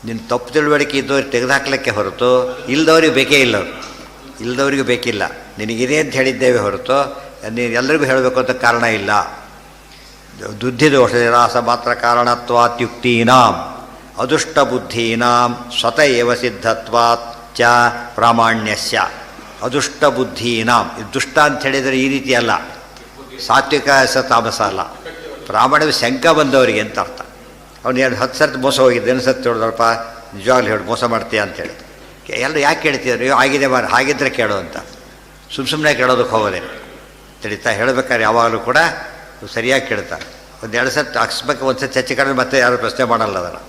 ನಿನ್ನ ತಪ್ಪು ತಿಳುವಳಿಕೆ ಇದ್ದವ್ರಿಗೆ ತೆಗೆದುಹಾಕ್ಲಿಕ್ಕೆ ಹೊರತು ಇಲ್ಲದವ್ರಿಗೆ ಬೇಕೇ ಇಲ್ಲ, ಇಲ್ಲದವ್ರಿಗೆ ಬೇಕಿಲ್ಲ. ನಿನಗಿದೆ ಅಂತ ಹೇಳಿದ್ದೇವೆ ಹೊರತು ನೀನು ಎಲ್ಲರಿಗೂ ಹೇಳಬೇಕು ಅಂತ ಕಾರಣ ಇಲ್ಲ. ಬುದ್ಧಿದೋಷ ನಿರಾಸ ಮಾತ್ರ ಕಾರಣತ್ವಾತ್ ಯುಕ್ತೀನಾಂ ಅದೃಷ್ಟಬುದ್ಧೀನಾಂ ಸ್ವತಃ ಏವ ಸಿದ್ಧತ್ವಾತ್ ಚ ಪ್ರಾಮಾಣ್ಯಸ್ಯ. ಅದೃಷ್ಟಬುದ್ಧೀನಾಂ, ಇದು ದುಷ್ಟ ಅಂತ ಹೇಳಿದರೆ ಈ ರೀತಿ ಅಲ್ಲ, ಸಾತ್ವಿಕ ತಾಮಸ ಅಲ್ಲ. ಪ್ರಾಮಾಣ್ಯ ಶಂಕ ಬಂದವರಿಗೆ ಅಂತ ಅರ್ಥ. ಅವ್ನು 10 ಸರ್ತಿ ಮೋಸ ಹೋಗಿದ್ದೆ, 1 ಸರ್ತಿ ಹೇಳಿದ್ರಪ್ಪ ನಿಜವಾಗ್ಲೂ ಹೇಳಿ ಮೋಸ ಮಾಡ್ತೀಯ ಅಂತೇಳಿ. ಎಲ್ಲರೂ ಯಾಕೆ ಕೇಳ್ತೀರಿ? ಆಗಿದೆ ಹಾಗಿದ್ದರೆ ಕೇಳು ಅಂತ. ಸುಮ್ಮನೆ ಕೇಳೋದಕ್ಕೆ ಹೋಗೋದೇನು ತಿಳಿತಾ? ಹೇಳಬೇಕಾದ್ರೆ ಯಾವಾಗಲೂ ಕೂಡ ಸರಿಯಾಗಿ ಕೇಳ್ತಾರೆ. 1-2 ಸರ್ತಿ ಅಕಸ್ಮಾತ್ ಒಂದು ಸರ್ತಿ ಚರ್ಚೆ ಕಡೆ ಮತ್ತೆ ಯಾರು ಪ್ರಶ್ನೆ ಮಾಡಲ್ಲ. ಅದನ್ನು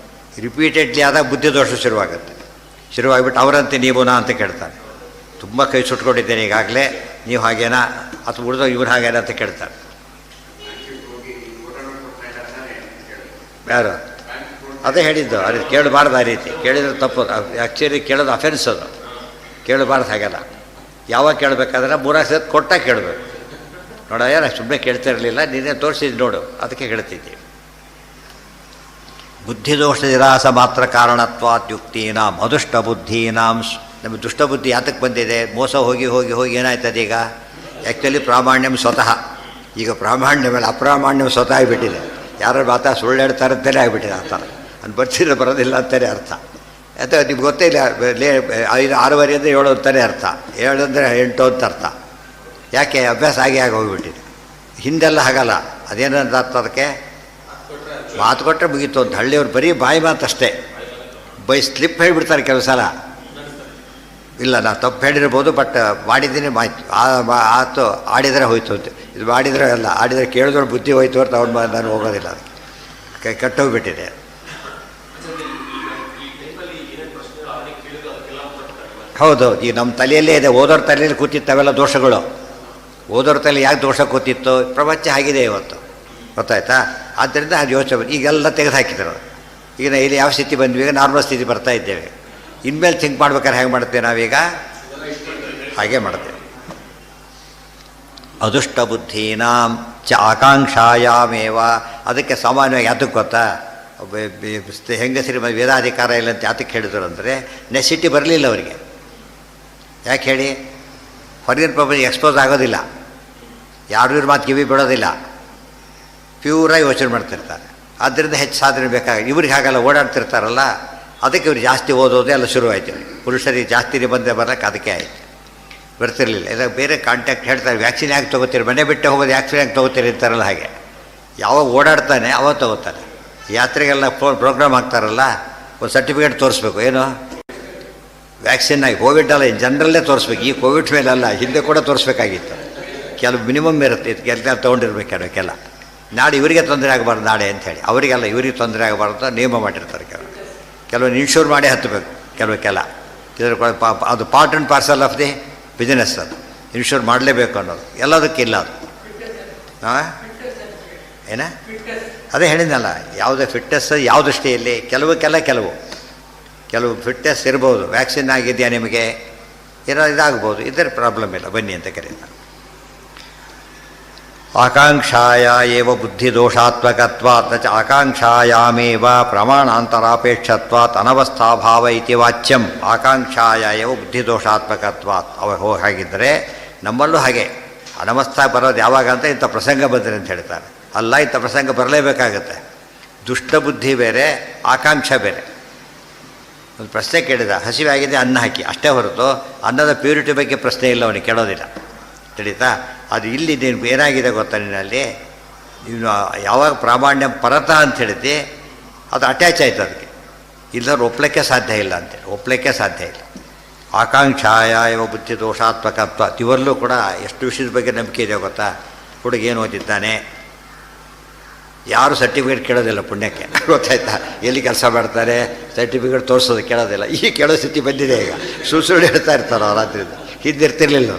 ರಿಪೀಟೆಡ್ಲಿ ಆದಾಗ ಬುದ್ಧಿದೋಷ ಶುರುವಾಗುತ್ತೆ. ಶುರುವಾಗಿಬಿಟ್ಟು ಅವರಂತೆ ನೀವುನಾ ಅಂತ ಕೇಳ್ತಾರೆ. ತುಂಬ ಕೈ ಸುಟ್ಕೊಂಡಿದ್ದೇನೆ ಈಗಾಗಲೇ, ನೀವು ಹಾಗೇನಾ ಅಥವಾ ಉಳಿದೋ ಇವ್ರು ಹಾಗೇನಾ ಅಂತ ಕೇಳ್ತಾರೆ. ಯಾರು? ಅದೇ ಹೇಳಿದ್ದು, ಅದು ಕೇಳಬಾರ್ದು. ಆ ರೀತಿ ಕೇಳಿದ್ರೆ ತಪ್ಪು. ಆ್ಯಕ್ಚುಲಿ ಕೇಳೋದು ಅಫೆನ್ಸ್, ಅದು ಕೇಳಬಾರ್ದು. ಹಾಗೆಲ್ಲ ಯಾವಾಗ ಕೇಳಬೇಕಾದ್ರೆ 3 ಸರ್ತಿ ಕೊಟ್ಟಾಗ ಕೇಳಬೇಕು. ನೋಡ, ಯಾರು ಸುಮ್ಮನೆ ಕೇಳ್ತಾ ಇರಲಿಲ್ಲ, ನೀನೇ ತೋರಿಸಿದ್ದು ನೋಡು, ಅದಕ್ಕೆ ಕೇಳ್ತಿದ್ದೀವಿ. ಬುದ್ಧಿದೋಷ ನಿರಾಸ ಮಾತ್ರ ಕಾರಣತ್ವಾತ್ ಯುಕ್ತೀನಾಂ ಅದೃಷ್ಟ ಬುದ್ಧೀನಾಂ. ನಮಗೆ ದುಷ್ಟಬುದ್ಧಿ ಯಾತಕ್ಕೆ ಬಂದಿದೆ? ಮೋಸ ಹೋಗಿ ಹೋಗಿ ಹೋಗಿ ಏನಾಯ್ತದೆ ಈಗ? ಆ್ಯಕ್ಚುಲಿ ಪ್ರಾಮಾಣ್ಯಂ ಸ್ವತಃ, ಈಗ ಪ್ರಾಮಾಣ್ಯ ಮೇಲೆ ಅಪ್ರಾಮಾಣ್ಯಂ ಸ್ವತಃ ಆಗಿಬಿಟ್ಟಿದೆ. ಯಾರು ಮಾತಾ ಸುಳ್ಳು ಹೇಳ್ತಾರೆ ಅಂತಲೇ ಆಗಿಬಿಟ್ಟಿದೆ. ಆ ಥರ ಅದು ಬರ್ಸಿದ್ರೆ ಬರೋದಿಲ್ಲ ಅಂತಲೇ ಅರ್ಥ. ಅಥವಾ ನಿಮ್ಗೆ ಗೊತ್ತೇ ಇಲ್ಲ, 6:30 ಅಂದರೆ 7 ಅಂತಲೇ ಅರ್ಥ, 7 ಅಂದರೆ 8 ಅಂತ ಅರ್ಥ. ಯಾಕೆ? ಅಭ್ಯಾಸ ಆಗಿ ಹೋಗಿಬಿಟ್ಟಿದೆ. ಹಿಂದೆಲ್ಲ ಹಾಗಲ್ಲ. ಅದೇನಂತ ಅರ್ಥ? ಅದಕ್ಕೆ ಮಾತು ಕೊಟ್ಟರೆ ಮುಗೀತು ಅಂತ. ಹಳ್ಳಿಯವ್ರು ಬರೀ ಬಾಯಿ ಮಾತಷ್ಟೇ, ಸ್ಲಿಪ್ ಹೇಳಿಬಿಡ್ತಾರೆ ಕೆಲವು ಸಲ. ಇಲ್ಲ, ನಾನು ತಪ್ಪು ಹೇಳಿರ್ಬೋದು, ಬಟ್ ಮಾಡಿದ್ದೀನಿ ಮಾಯ್ತು, ಆತು, ಆಡಿದರೆ ಹೋಯ್ತು ಅಂತ. ಇದು ಮಾಡಿದರೆ ಅಲ್ಲ, ಆಡಿದರೆ ಕೇಳಿದ್ರೆ ಬುದ್ಧಿ ಹೋಯ್ತು ಅಂತ ಅವ್ನು ನಾನು ಹೋಗೋದಿಲ್ಲ. ಅದಕ್ಕೆ ಕಟ್ಟೋಗ್ಬಿಟ್ಟಿದೆ. ಹೌದು, ಈಗ ನಮ್ಮ ತಲೆಯಲ್ಲೇ ಇದೆ. ಓದೋರ ತಲೆಯಲ್ಲಿ ಕೂತಿತ್ತು ಅವೆಲ್ಲ ದೋಷಗಳು. ಓದೋರ ತಲೆ ಯಾಕೆ ದೋಷ ಕೂತಿತ್ತು? ಪ್ರಪಂಚ ಆಗಿದೆ ಇವತ್ತು, ಗೊತ್ತಾಯ್ತಾ? ಆದ್ದರಿಂದ ಅದು ಯೋಚನೆ ಈಗೆಲ್ಲ ತೆಗೆದು ಹಾಕಿದ್ರು. ಈಗ ಇಲ್ಲಿ ಯಾವ ಸ್ಥಿತಿ ಬಂದ್ವಿ? ಈಗ ನಾರ್ಮಲ್ ಸ್ಥಿತಿ ಬರ್ತಾ ಇದ್ದೇವೆ. ಇನ್ಮೇಲೆ ಥಿಂಕ್ ಮಾಡ್ಬೇಕಾದ್ರೆ ಹೇಗೆ ಮಾಡ್ತೇವೆ ನಾವೀಗ? ಹಾಗೆ ಮಾಡ್ತೇವೆ. ಅದೃಷ್ಟ ಬುದ್ಧೀನಾಂ ಚ ಆಕಾಂಕ್ಷಾಯಾಮೇವ. ಅದಕ್ಕೆ ಸಾಮಾನ್ಯವಾಗಿ ಯಾತಕ್ಕೆ ಗೊತ್ತಾ? ಹೆಂಗಸರಿ ವೇದಾಧಿಕಾರ ಇಲ್ಲ ಅಂತ ಯಾತಕ್ಕೆ ಹೇಳಿದ್ರು ಅಂದರೆ, ನೆಸಿಟಿ ಬರಲಿಲ್ಲ ಅವರಿಗೆ. ಯಾಕೆ ಹೇಳಿ? ಹೊರಗಿನ ಪ್ರಪಂಚ ಎಕ್ಸ್ಪೋಸ್ ಆಗೋದಿಲ್ಲ, ಯಾರು ಇವ್ರ ಮಾತು ಕಿವಿ ಬಿಡೋದಿಲ್ಲ, ಪ್ಯೂರಾಗಿ ಯೋಚನೆ ಮಾಡ್ತಿರ್ತಾರೆ. ಆದ್ದರಿಂದ ಹೆಚ್ಚು ಸಾಧನೆ ಬೇಕಾಗಿ. ಇವ್ರಿಗೆ ಹಾಗೆಲ್ಲ ಓಡಾಡ್ತಿರ್ತಾರಲ್ಲ, ಅದಕ್ಕೆ ಇವ್ರು ಜಾಸ್ತಿ ಓದೋದೇ ಎಲ್ಲ ಶುರುವಾಯಿತು. ಪುರುಷರಿಗೆ ಜಾಸ್ತಿ ಬಂದೇ ಬರೋಕ್ಕೆ ಅದಕ್ಕೆ ಆಯಿತು, ಬರ್ತಿರಲಿಲ್ಲ. ಇಲ್ಲ ಬೇರೆ ಕಾಂಟ್ಯಾಕ್ಟ್ ಹೇಳ್ತಾರೆ, ವ್ಯಾಕ್ಸಿನ್ ಯಾಕೆ ತೊಗೋತೀರಿ, ಮನೆ ಬಿಟ್ಟು ಹೋಗೋದು ವ್ಯಾಕ್ಸಿನ್ ಯಾಕೆ ತೊಗೋತೀರಿ ಅಂತಾರಲ್ಲ, ಹಾಗೆ ಯಾವಾಗ ಓಡಾಡ್ತಾನೆ ಅವಾಗ ತೊಗೋತಾನೆ. ಯಾತ್ರೆಗೆಲ್ಲ ಪ್ರೋಗ್ರಾಮ್ ಹಾಕ್ತಾರಲ್ಲ, ಒಂದು ಸರ್ಟಿಫಿಕೇಟ್ ತೋರಿಸ್ಬೇಕು. ಏನು? ವ್ಯಾಕ್ಸಿನ್ನಾಗಿ ಕೋವಿಡ್ ಅಲ್ಲ, ಜನರಲ್ಲೇ ತೋರಿಸ್ಬೇಕು. ಈ ಕೋವಿಡ್ ಮೇಲಲ್ಲ, ಹಿಂದೆ ಕೂಡ ತೋರಿಸ್ಬೇಕಾಗಿತ್ತು. ಕೆಲವು ಮಿನಿಮಮ್ ಇರುತ್ತೆ, ಇದಕ್ಕೆಲ್ಲ ತೊಗೊಂಡಿರ್ಬೇಕು. ಕೆಲವಕ್ಕೆಲ್ಲ ನಾಳೆ ಇವರಿಗೆ ತೊಂದರೆ ಆಗಬಾರ್ದು ನಾಳೆ ಅಂಥೇಳಿ, ಅವರಿಗೆಲ್ಲ ಇವರಿಗೆ ತೊಂದರೆ ಆಗಬಾರ್ದು ನಿಯಮ ಮಾಡಿರ್ತಾರೆ. ಕೆಲವೊಂದು ಇನ್ಶೂರ್ ಮಾಡೇ ಹತ್ತಬೇಕು ಕೆಲವಕ್ಕೆಲ್ಲ. ಅದು part and parcel of the business. ಅದು ಇನ್ಶೂರ್ ಮಾಡಲೇಬೇಕು ಅನ್ನೋದು ಎಲ್ಲದಕ್ಕಿಲ್ಲ. ಅದು ಹಾಂ ಏನ ಅದೇ ಹೇಳಿದ್ನಲ್ಲ, ಯಾವುದೇ ಫಿಟ್ನೆಸ್ ಯಾವ ದೃಷ್ಟಿಯಲ್ಲಿ? ಕೆಲವು ಫಿಟ್ನೆಸ್ ಇರ್ಬೋದು. ವ್ಯಾಕ್ಸಿನ್ ಆಗಿದೆಯಾ ನಿಮಗೆ? ಏನಾದ್ರು ಇದಾಗ್ಬೋದು, ಇದರ ಪ್ರಾಬ್ಲಮ್ ಇಲ್ಲ, ಬನ್ನಿ ಅಂತ ಕರೀತಾರೆ. ಆಕಾಂಕ್ಷಾಯ ಏವ ಬುದ್ಧಿದೋಷಾತ್ಮಕತ್ವಾತ್ ನ ಚ ಆಕಾಂಕ್ಷಾಯಾಮೇವ ಪ್ರಮಾಣಾಂತರಾಪೇಕ್ಷತ್ವಾತ್ ಅನವಸ್ಥಾಭಾವ ಇತಿ ವಾಚ್ಯಂ. ಆಕಾಂಕ್ಷಾಯ ಏವ ಬುದ್ಧಿದೋಷಾತ್ಮಕತ್ವಾತ್. ಹಾಗಿದ್ದರೆ ನಮ್ಮಲ್ಲೂ ಹಾಗೆ ಅನವಸ್ಥಾ ಬರೋದು ಯಾವಾಗ ಅಂತ ಇಂಥ ಪ್ರಸಂಗ ಬಂದರೆ ಅಂತ ಹೇಳ್ತಾರೆ. ಅಲ್ಲ, ಇಂಥ ಪ್ರಸಂಗ ಬರಲೇಬೇಕಾಗತ್ತೆ. ದುಷ್ಟಬುದ್ಧಿ ಬೇರೆ, ಆಕಾಂಕ್ಷ ಬೇರೆ. ಒಂದು ಪ್ರಶ್ನೆ ಕೇಳಿದ, ಹಸಿವಾಗಿದೆ ಅನ್ನ ಹಾಕಿ, ಅಷ್ಟೇ ಹೊರತು ಅನ್ನದ ಪ್ಯೂರಿಟಿ ಬಗ್ಗೆ ಪ್ರಶ್ನೆ ಇಲ್ಲ, ಅವನಿಗೆ ಕೇಳೋದಿಲ್ಲ. ತಿಳಿತಾ? ಅದು ಇಲ್ಲಿ ನೀನು ಏನಾಗಿದೆ ಗೊತ್ತಾ, ನಿನ್ನಲ್ಲಿ ನೀನು ಯಾವಾಗ ಪ್ರಾಮಾಣ್ಯ ಪರತ ಅಂತ ಹೇಳಿದ್ದೆ ಅದು ಅಟ್ಯಾಚ್ ಆಯ್ತು ಅದಕ್ಕೆ. ಇಲ್ಲದ್ರೆ ಒಪ್ಪಲಿಕ್ಕೆ ಸಾಧ್ಯ ಇಲ್ಲ ಅಂತೇಳಿ, ಒಪ್ಪಲಿಕ್ಕೆ ಸಾಧ್ಯ ಇಲ್ಲ. ಆಕಾಂಕ್ಷಾಯ ಇವ ಬುದ್ಧಿ ದೋಷಾತ್ಮಕತ್ವ. ಇವರಲ್ಲೂ ಕೂಡ ಎಷ್ಟು ವಿಷಯದ ಬಗ್ಗೆ ನಂಬಿಕೆ ಇದೆ ಗೊತ್ತಾ. ಹುಡುಗ ಏನು ಓದಿದ್ದಾನೆ, ಯಾರು ಸರ್ಟಿಫಿಕೇಟ್ ಕೇಳೋದಿಲ್ಲ ಪುಣ್ಯಕ್ಕೆ, ಗೊತ್ತಾಯ್ತಾ? ಎಲ್ಲಿ ಕೆಲಸ ಮಾಡ್ತಾರೆ ಸರ್ಟಿಫಿಕೇಟ್ ತೋರಿಸೋದು ಕೇಳೋದಿಲ್ಲ. ಈ ಕೇಳೋ ಸ್ಥಿತಿ ಬಂದಿದೆ ಈಗ. ಸುಳ್ಳು ಹೇಳ್ತಾ ಇರ್ತಾರೆ ಅವ್ರು. ರಾತ್ರಿಯಿಂದ ಹಿಂದಿರ್ತಿರ್ಲಿಲ್ಲ.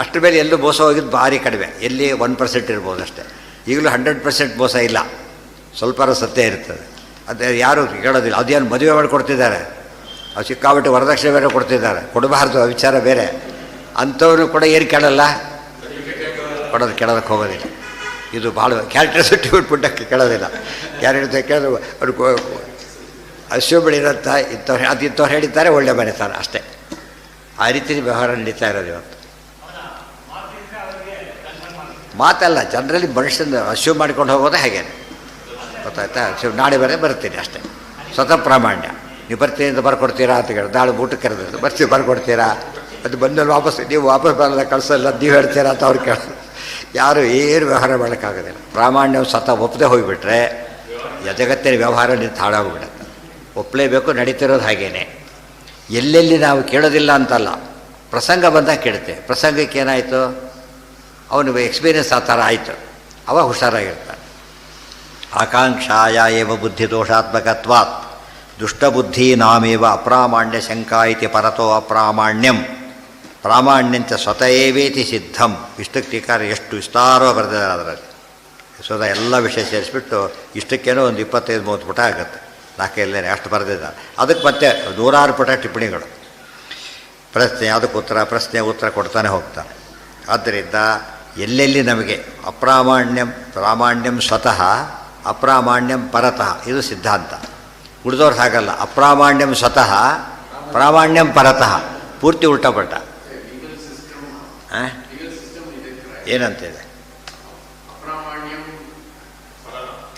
ಅಷ್ಟು ಮೇಲೆ ಎಲ್ಲೂ ಮೋಸ ಹೋಗಿದ್ದು ಭಾರಿ ಕಡಿಮೆ, ಎಲ್ಲಿ 1% ಇರ್ಬೋದು ಅಷ್ಟೇ. ಈಗಲೂ 100% ಮೋಸ ಇಲ್ಲ, ಸ್ವಲ್ಪ ಸತ್ಯ ಇರ್ತದೆ. ಅದೇ ಯಾರು ಕೇಳೋದಿಲ್ಲ. ಅದೇನು ಮದುವೆ ಮಾಡಿಕೊಡ್ತಿದ್ದಾರೆ, ಅದು ಸಿಕ್ಕಾಬಿಟ್ಟು ವರದಕ್ಷಿಣೆ ಬೇರೆ ಕೊಡ್ತಿದ್ದಾರೆ, ಕೊಡಬಾರ್ದು, ವಿಚಾರ ಬೇರೆ. ಅಂಥವ್ರು ಕೂಡ ಏನು ಕೇಳಲ್ಲ, ಕೇಳೋದಕ್ಕೆ ಹೋಗೋದಿಲ್ಲ. ಇದು ಭಾಳ ಕ್ಯಾರೆಕ್ಟರ್ ಸರ್ಟಿಫಿಕೇಟ್ ಪುಟ್ಟಕ್ಕೆ ಕೇಳೋದಿಲ್ಲ. ಕ್ಯಾರೆಕ್ಟರ್ ಕೇಳಿದ್ರು ಅವ್ರು ಅಶ್ಯೂಬಿಡಿರಂತ ಇಂಥವ್ರು ಅದು ಇಂಥವ್ರು ಹೇಳಿದ್ದಾರೆ, ಒಳ್ಳೆ ಮನೆತಾರೆ ಅಷ್ಟೇ. ಆ ರೀತಿ ವ್ಯವಹಾರ ನಡೀತಾ ಇರೋದು ಇವತ್ತು. ಮಾತಲ್ಲ, ಜನರಲ್ಲಿ ಮನುಷ್ಯನ ಅಶ್ಯೂಮ್ ಮಾಡ್ಕೊಂಡು ಹೋಗೋದೇ ಹಾಗೆ, ಗೊತ್ತಾಯ್ತಾ? ನಾಳೆ ಬರ್ತೀನಿ ಅಷ್ಟೇ. ಸ್ವತಃ ಪ್ರಾಮಾಣ್ಯ. ನೀವು ಬರ್ತೀನಿ ಅಂತ ಬರ್ಕೊಡ್ತೀರಾ ಅಂತ ಕೇಳಿ, ನಾಳೆ ಊಟಕ್ಕೆ ಕರೆದಿದ್ದು ಬರ್ತೀವಿ ಬರ್ಕೊಡ್ತೀರಾ, ಅದು ಬಂದಲ್ಲಿ ನೀವು ವಾಪಸ್ ಬರಲ್ಲ, ಕಳಿಸಲ್ಲ, ನೀವು ಹೇಳ್ತೀರಾ ಅಂತ ಅವ್ರು ಕೇಳೋದು. ಯಾರು ಏನು ವ್ಯವಹಾರ ಮಾಡೋಕ್ಕಾಗೋದಿಲ್ಲ. ಪ್ರಾಮಾಣ್ಯ ಸ್ವತಃ ಒಪ್ಪದೆ ಹೋಗಿಬಿಟ್ರೆ ಜಗತ್ತಿನ ವ್ಯವಹಾರ ನಿಂತು ಹಾಳಾಗೋಗ್ಬಿಡುತ್ತೆ. ಒಪ್ಪಲೇಬೇಕು, ನಡೀತಿರೋದು ಹಾಗೇನೆ. ಎಲ್ಲೆಲ್ಲಿ ನಾವು ಕೇಳೋದಿಲ್ಲ ಅಂತಲ್ಲ, ಪ್ರಸಂಗ ಬಂದಾಗ ಕೇಳುತ್ತೆ. ಪ್ರಸಂಗಕ್ಕೆ ಏನಾಯಿತು, ಅವನಿಗೆ ಎಕ್ಸ್ಪೀರಿಯನ್ಸ್ ಆ ಥರ ಆಯಿತು, ಅವಾಗ ಹುಷಾರಾಗಿರ್ತಾನೆ. ಆಕಾಂಕ್ಷಾಯ ಏವ ಬುದ್ಧಿ ದೋಷಾತ್ಮಕತ್ವಾತ್ ದುಷ್ಟಬುದ್ಧೀನಾಮೇವ ಅಪ್ರಾಮಾಣ್ಯ ಶಂಕಾ ಇತಿ ಪರತೋ ಅಪ್ರಾಮಾಣ್ಯಂ ಪ್ರಾಮಾಣ್ಯಂಚ ಸ್ವತಃ ಏವೇತಿ ಸಿದ್ಧಂ. ಇಷ್ಟಕ್ಕೆ ಟೀಕಾರ ಎಷ್ಟು ವಿಸ್ತಾರವಾಗಿ ಬರೆದಿದ್ದಾರೆ ಅದರಲ್ಲಿ. ಸ್ವತಃ ಎಲ್ಲ ವಿಷಯ ಸೇರಿಸ್ಬಿಟ್ಟು ಇಷ್ಟಕ್ಕೇನೋ ಒಂದು 25-30 ಪುಟ ಆಗುತ್ತೆ, ನಾಲ್ಕೈದನೇ ಅಷ್ಟು ಬರೆದಿದ್ದಾರೆ. ಅದಕ್ಕೆ ಮತ್ತೆ 100 ಪುಟ ಟಿಪ್ಪಣಿಗಳು, ಪ್ರಶ್ನೆ ಅದಕ್ಕೆ ಉತ್ತರ, ಪ್ರಶ್ನೆ ಉತ್ತರ ಕೊಡ್ತಾನೆ ಹೋಗ್ತಾನೆ. ಆದ್ದರಿಂದ ಎಲ್ಲೆಲ್ಲಿ ನಮಗೆ ಅಪ್ರಾಮಾಣ್ಯಂ ಪ್ರಾಮಾಣ್ಯಂ ಸ್ವತಃ ಅಪ್ರಾಮಾಣ್ಯಂ ಪರತಃ, ಇದು ಸಿದ್ಧಾಂತ. ಉಳಿದವ್ರು ಹಾಗಲ್ಲ, ಅಪ್ರಾಮಾಣ್ಯಂ ಸ್ವತಃ ಪ್ರಾಮಾಣ್ಯಂ ಪರತಃ, ಪೂರ್ತಿ ಉಲ್ಟಾಪಟ್ಟ. ಏನಂತಿದೆ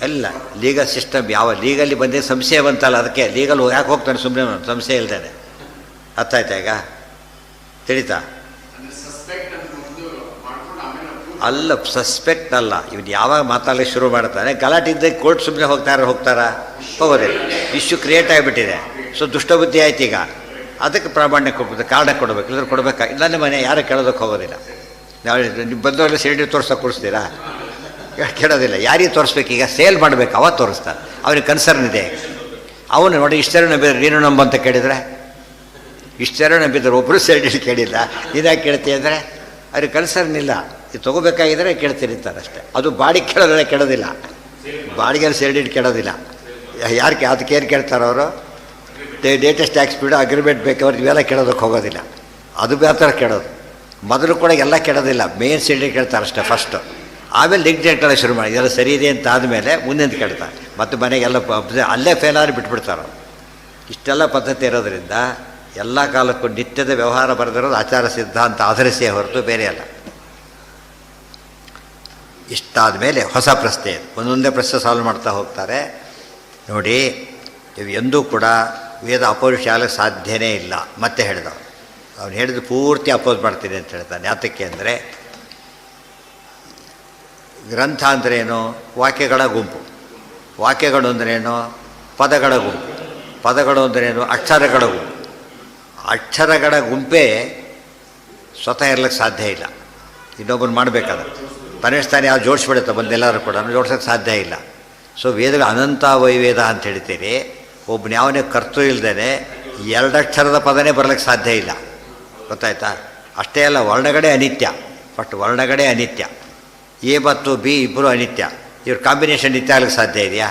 ಎಲ್ಲ ಲೀಗಲ್ ಸಿಸ್ಟಮ್. ಯಾವ ಲೀಗಲ್ಲಿ ಬಂದಿದ್ದು ಸಂಶಯ ಬಂತಲ್ಲ, ಅದಕ್ಕೆ ಲೀಗಲ್ ಯಾಕೆ ಹೋಗ್ತಾನೆ ಸುಮ್ಮನೆ, ಸಂಶಯ ಇಲ್ದೇನೆ. ಅರ್ಥ ಆಯ್ತಾ ಈಗ? ತಿಳಿತಾ? ಅಲ್ಲ, ಸಸ್ಪೆಕ್ಟ್ ಅಲ್ಲ. ಇವನು ಯಾವಾಗ ಮಾತಾಡಲಿಕ್ಕೆ ಶುರು ಮಾಡ್ತಾನೆ, ಗಲಾಟೆ ಇದ್ದಾಗ ಕೋರ್ಟ್ ಸುಮ್ಮನೆ ಹೋಗ್ತಾರ ಹೋಗೋದಿಲ್ಲ. ಇಶ್ಯೂ ಕ್ರಿಯೇಟ್ ಆಗಿಬಿಟ್ಟಿದೆ. ಸೊ ದುಷ್ಟಬುದ್ಧಿ ಆಯ್ತು ಈಗ. ಅದಕ್ಕೆ ಪ್ರಾಮಾಣ್ಯ ಕೊಡ್ಬೋದು, ಕಾರಣ ಕೊಡಬೇಕು, ಇಲ್ಲದ್ರೆ ಕೊಡಬೇಕಾಗಿ ನನ್ನ ಮನೆ ಯಾರು ಕೇಳೋದಕ್ಕೆ ಹೋಗೋದಿಲ್ಲ. ನಾವು ನೀವು ಬಂದವರೆಲ್ಲ ಸಿಲಿಂಡರ್ ತೋರ್ಸೋಕೆ ಕೊಡಿಸ್ತೀರಾ? ಕೇಳೋದಿಲ್ಲ. ಯಾರಿಗೆ ತೋರಿಸ್ಬೇಕು, ಈಗ ಸೇಲ್ ಮಾಡಬೇಕು, ಅವಾಗ ತೋರಿಸ್ತಾರೆ. ಅವನಿಗೆ ಕನ್ಸರ್ನ್ ಇದೆ. ಅವನು ನೋಡಿ ಇಷ್ಟೆಲ್ಲ ನಂಬಿದ್ರೆ ನೀನು ನಂಬಂತ ಕೇಳಿದರೆ, ಇಷ್ಟೆಲ್ಲ ನಂಬಿದ್ರೆ ಒಬ್ಬರು ಸಿಲಿಂಡರ್ ಕೇಳಿಲ್ಲ, ಇದಾಗಿ ಕೇಳ್ತೀಯ ಅಂದರೆ ಅವ್ರಿಗೆ ಕನ್ಸರ್ನ್ ಇಲ್ಲ. ಇದು ತೊಗೋಬೇಕಾಗಿದ್ದರೆ ಕೇಳ್ತಿರ್ತಾರೆ ಅಷ್ಟೇ. ಅದು ಬಾಡಿಗೆ ಕೇಳೋದಿಲ್ಲ, ಬಾಡಿಗೆ ಸಿಲಿಂಡರ್ ಕೇಳೋದಿಲ್ಲ. ಯಾರು ಅದಕ್ಕೆ ಏನು ಕೇಳ್ತಾರೆ ಅವರು? ಲೇಟೆಸ್ಟ್ ಟ್ಯಾಕ್ಸ್ ಬಿಡು, ಅಗ್ರಿಮೆಂಟ್ ಬೇಕವ್ರಿಗೆ ಇವೆಲ್ಲ ಕೇಳೋದಕ್ಕೆ ಹೋಗೋದಿಲ್ಲ. ಅದು ಮಾತ್ರ ಕೇಳೋದು. ಮೊದಲು ಕೂಡ ಎಲ್ಲ ಕೇಳೋದಿಲ್ಲ, ಮೇನ್ ಸಿಲಿಂಡರ್ ಕೇಳ್ತಾರೆ ಅಷ್ಟೇ ಫಸ್ಟು. ಆಮೇಲೆ ಲಿಂಕ್ಡೇಟೆಲ್ಲ ಶುರು ಮಾಡಿ ಇದೆಲ್ಲ ಸರಿ ಇದೆ ಅಂತ ಆದಮೇಲೆ ಮುಂದೆಂದು ಕೇಳ್ತಾರೆ. ಮತ್ತು ಮನೆಗೆಲ್ಲ ಅಲ್ಲೇ ಫೇಲ್ ಆಗಿ ಬಿಟ್ಬಿಡ್ತಾರೆ. ಇಷ್ಟೆಲ್ಲ ಪದ್ಧತಿ ಇರೋದರಿಂದ ಎಲ್ಲ ಕಾಲಕ್ಕೂ ನಿತ್ಯದ ವ್ಯವಹಾರ ಬರೆದಿರೋದು ಆಚಾರ ಸಿದ್ಧಾಂತ ಆಧರಿಸಿಯೇ ಹೊರತು ಬೇರೆ ಅಲ್ಲ. ಇಷ್ಟಾದ ಮೇಲೆ ಹೊಸ ಪ್ರಶ್ನೆ, ಒಂದೊಂದೇ ಪ್ರಶ್ನೆ ಸಾಲ್ವ್ ಮಾಡ್ತಾ ಹೋಗ್ತಾರೆ. ನೋಡಿ, ಇವು ಎಂದೂ ಕೂಡ ವೇದ ಅಪೌರುಷ ಆಗಲಿಕ್ಕೆ ಸಾಧ್ಯನೇ ಇಲ್ಲ. ಮತ್ತೆ ಹೇಳಿದವರು, ಅವನು ಹೇಳಿದ್ದು ಪೂರ್ತಿ ಅಪೋಸ್ ಮಾಡ್ತೀನಿ ಅಂತ ಹೇಳ್ತಾನೆ. ಯಾತಕ್ಕೆ ಅಂದರೆ, ಗ್ರಂಥ ಅಂದ್ರೇನು? ವಾಕ್ಯಗಳ ಗುಂಪು. ವಾಕ್ಯಗಳು ಅಂದ್ರೇನು? ಪದಗಳ ಗುಂಪು. ಪದಗಳು ಅಂದ್ರೇನು? ಅಕ್ಷರಗಳ ಗುಂಪು. ಅಕ್ಷರಗಳ ಗುಂಪೇ ಸ್ವತಃ ಇರ್ಲಿಕ್ಕೆ ಸಾಧ್ಯ ಇಲ್ಲ. ಇನ್ನೊಬ್ಬರು ಮಾಡಬೇಕಾದ್ರೆ ತಾನೇ ಯಾವ ಜೋಡಿಸ್ಬಿಡುತ್ತೆ, ಬಂದೆಲ್ಲರೂ ಕೂಡ ಜೋಡ್ಸೋಕ್ಕೆ ಸಾಧ್ಯ ಇಲ್ಲ. ಸೊ ವೇದಗಳು ಅನಂತ ವೈವೇದ ಅಂತ ಹೇಳ್ತೀರಿ. ಒಬ್ಬನ ಯಾವನೇ ಕರ್ತೃ ಇಲ್ಲದೇ 2 ಅಕ್ಷರದ ಪದನೇ ಬರಲಿಕ್ಕೆ ಸಾಧ್ಯ ಇಲ್ಲ. ಗೊತ್ತಾಯ್ತಾ? ಅಷ್ಟೇ ಅಲ್ಲ, ವರ್ಣಗಳೇ ಅನಿತ್ಯ. ಬಟ್ ವರ್ಣಗಳೇ ಅನಿತ್ಯ. ಎ ಮತ್ತು ಬಿ ಇಬ್ಬರು ಅನಿತ್ಯ. ಇವ್ರ ಕಾಂಬಿನೇಷನ್ ನಿತ್ಯ ಆಗಲಿಕ್ಕೆ ಸಾಧ್ಯ ಇದೆಯಾ?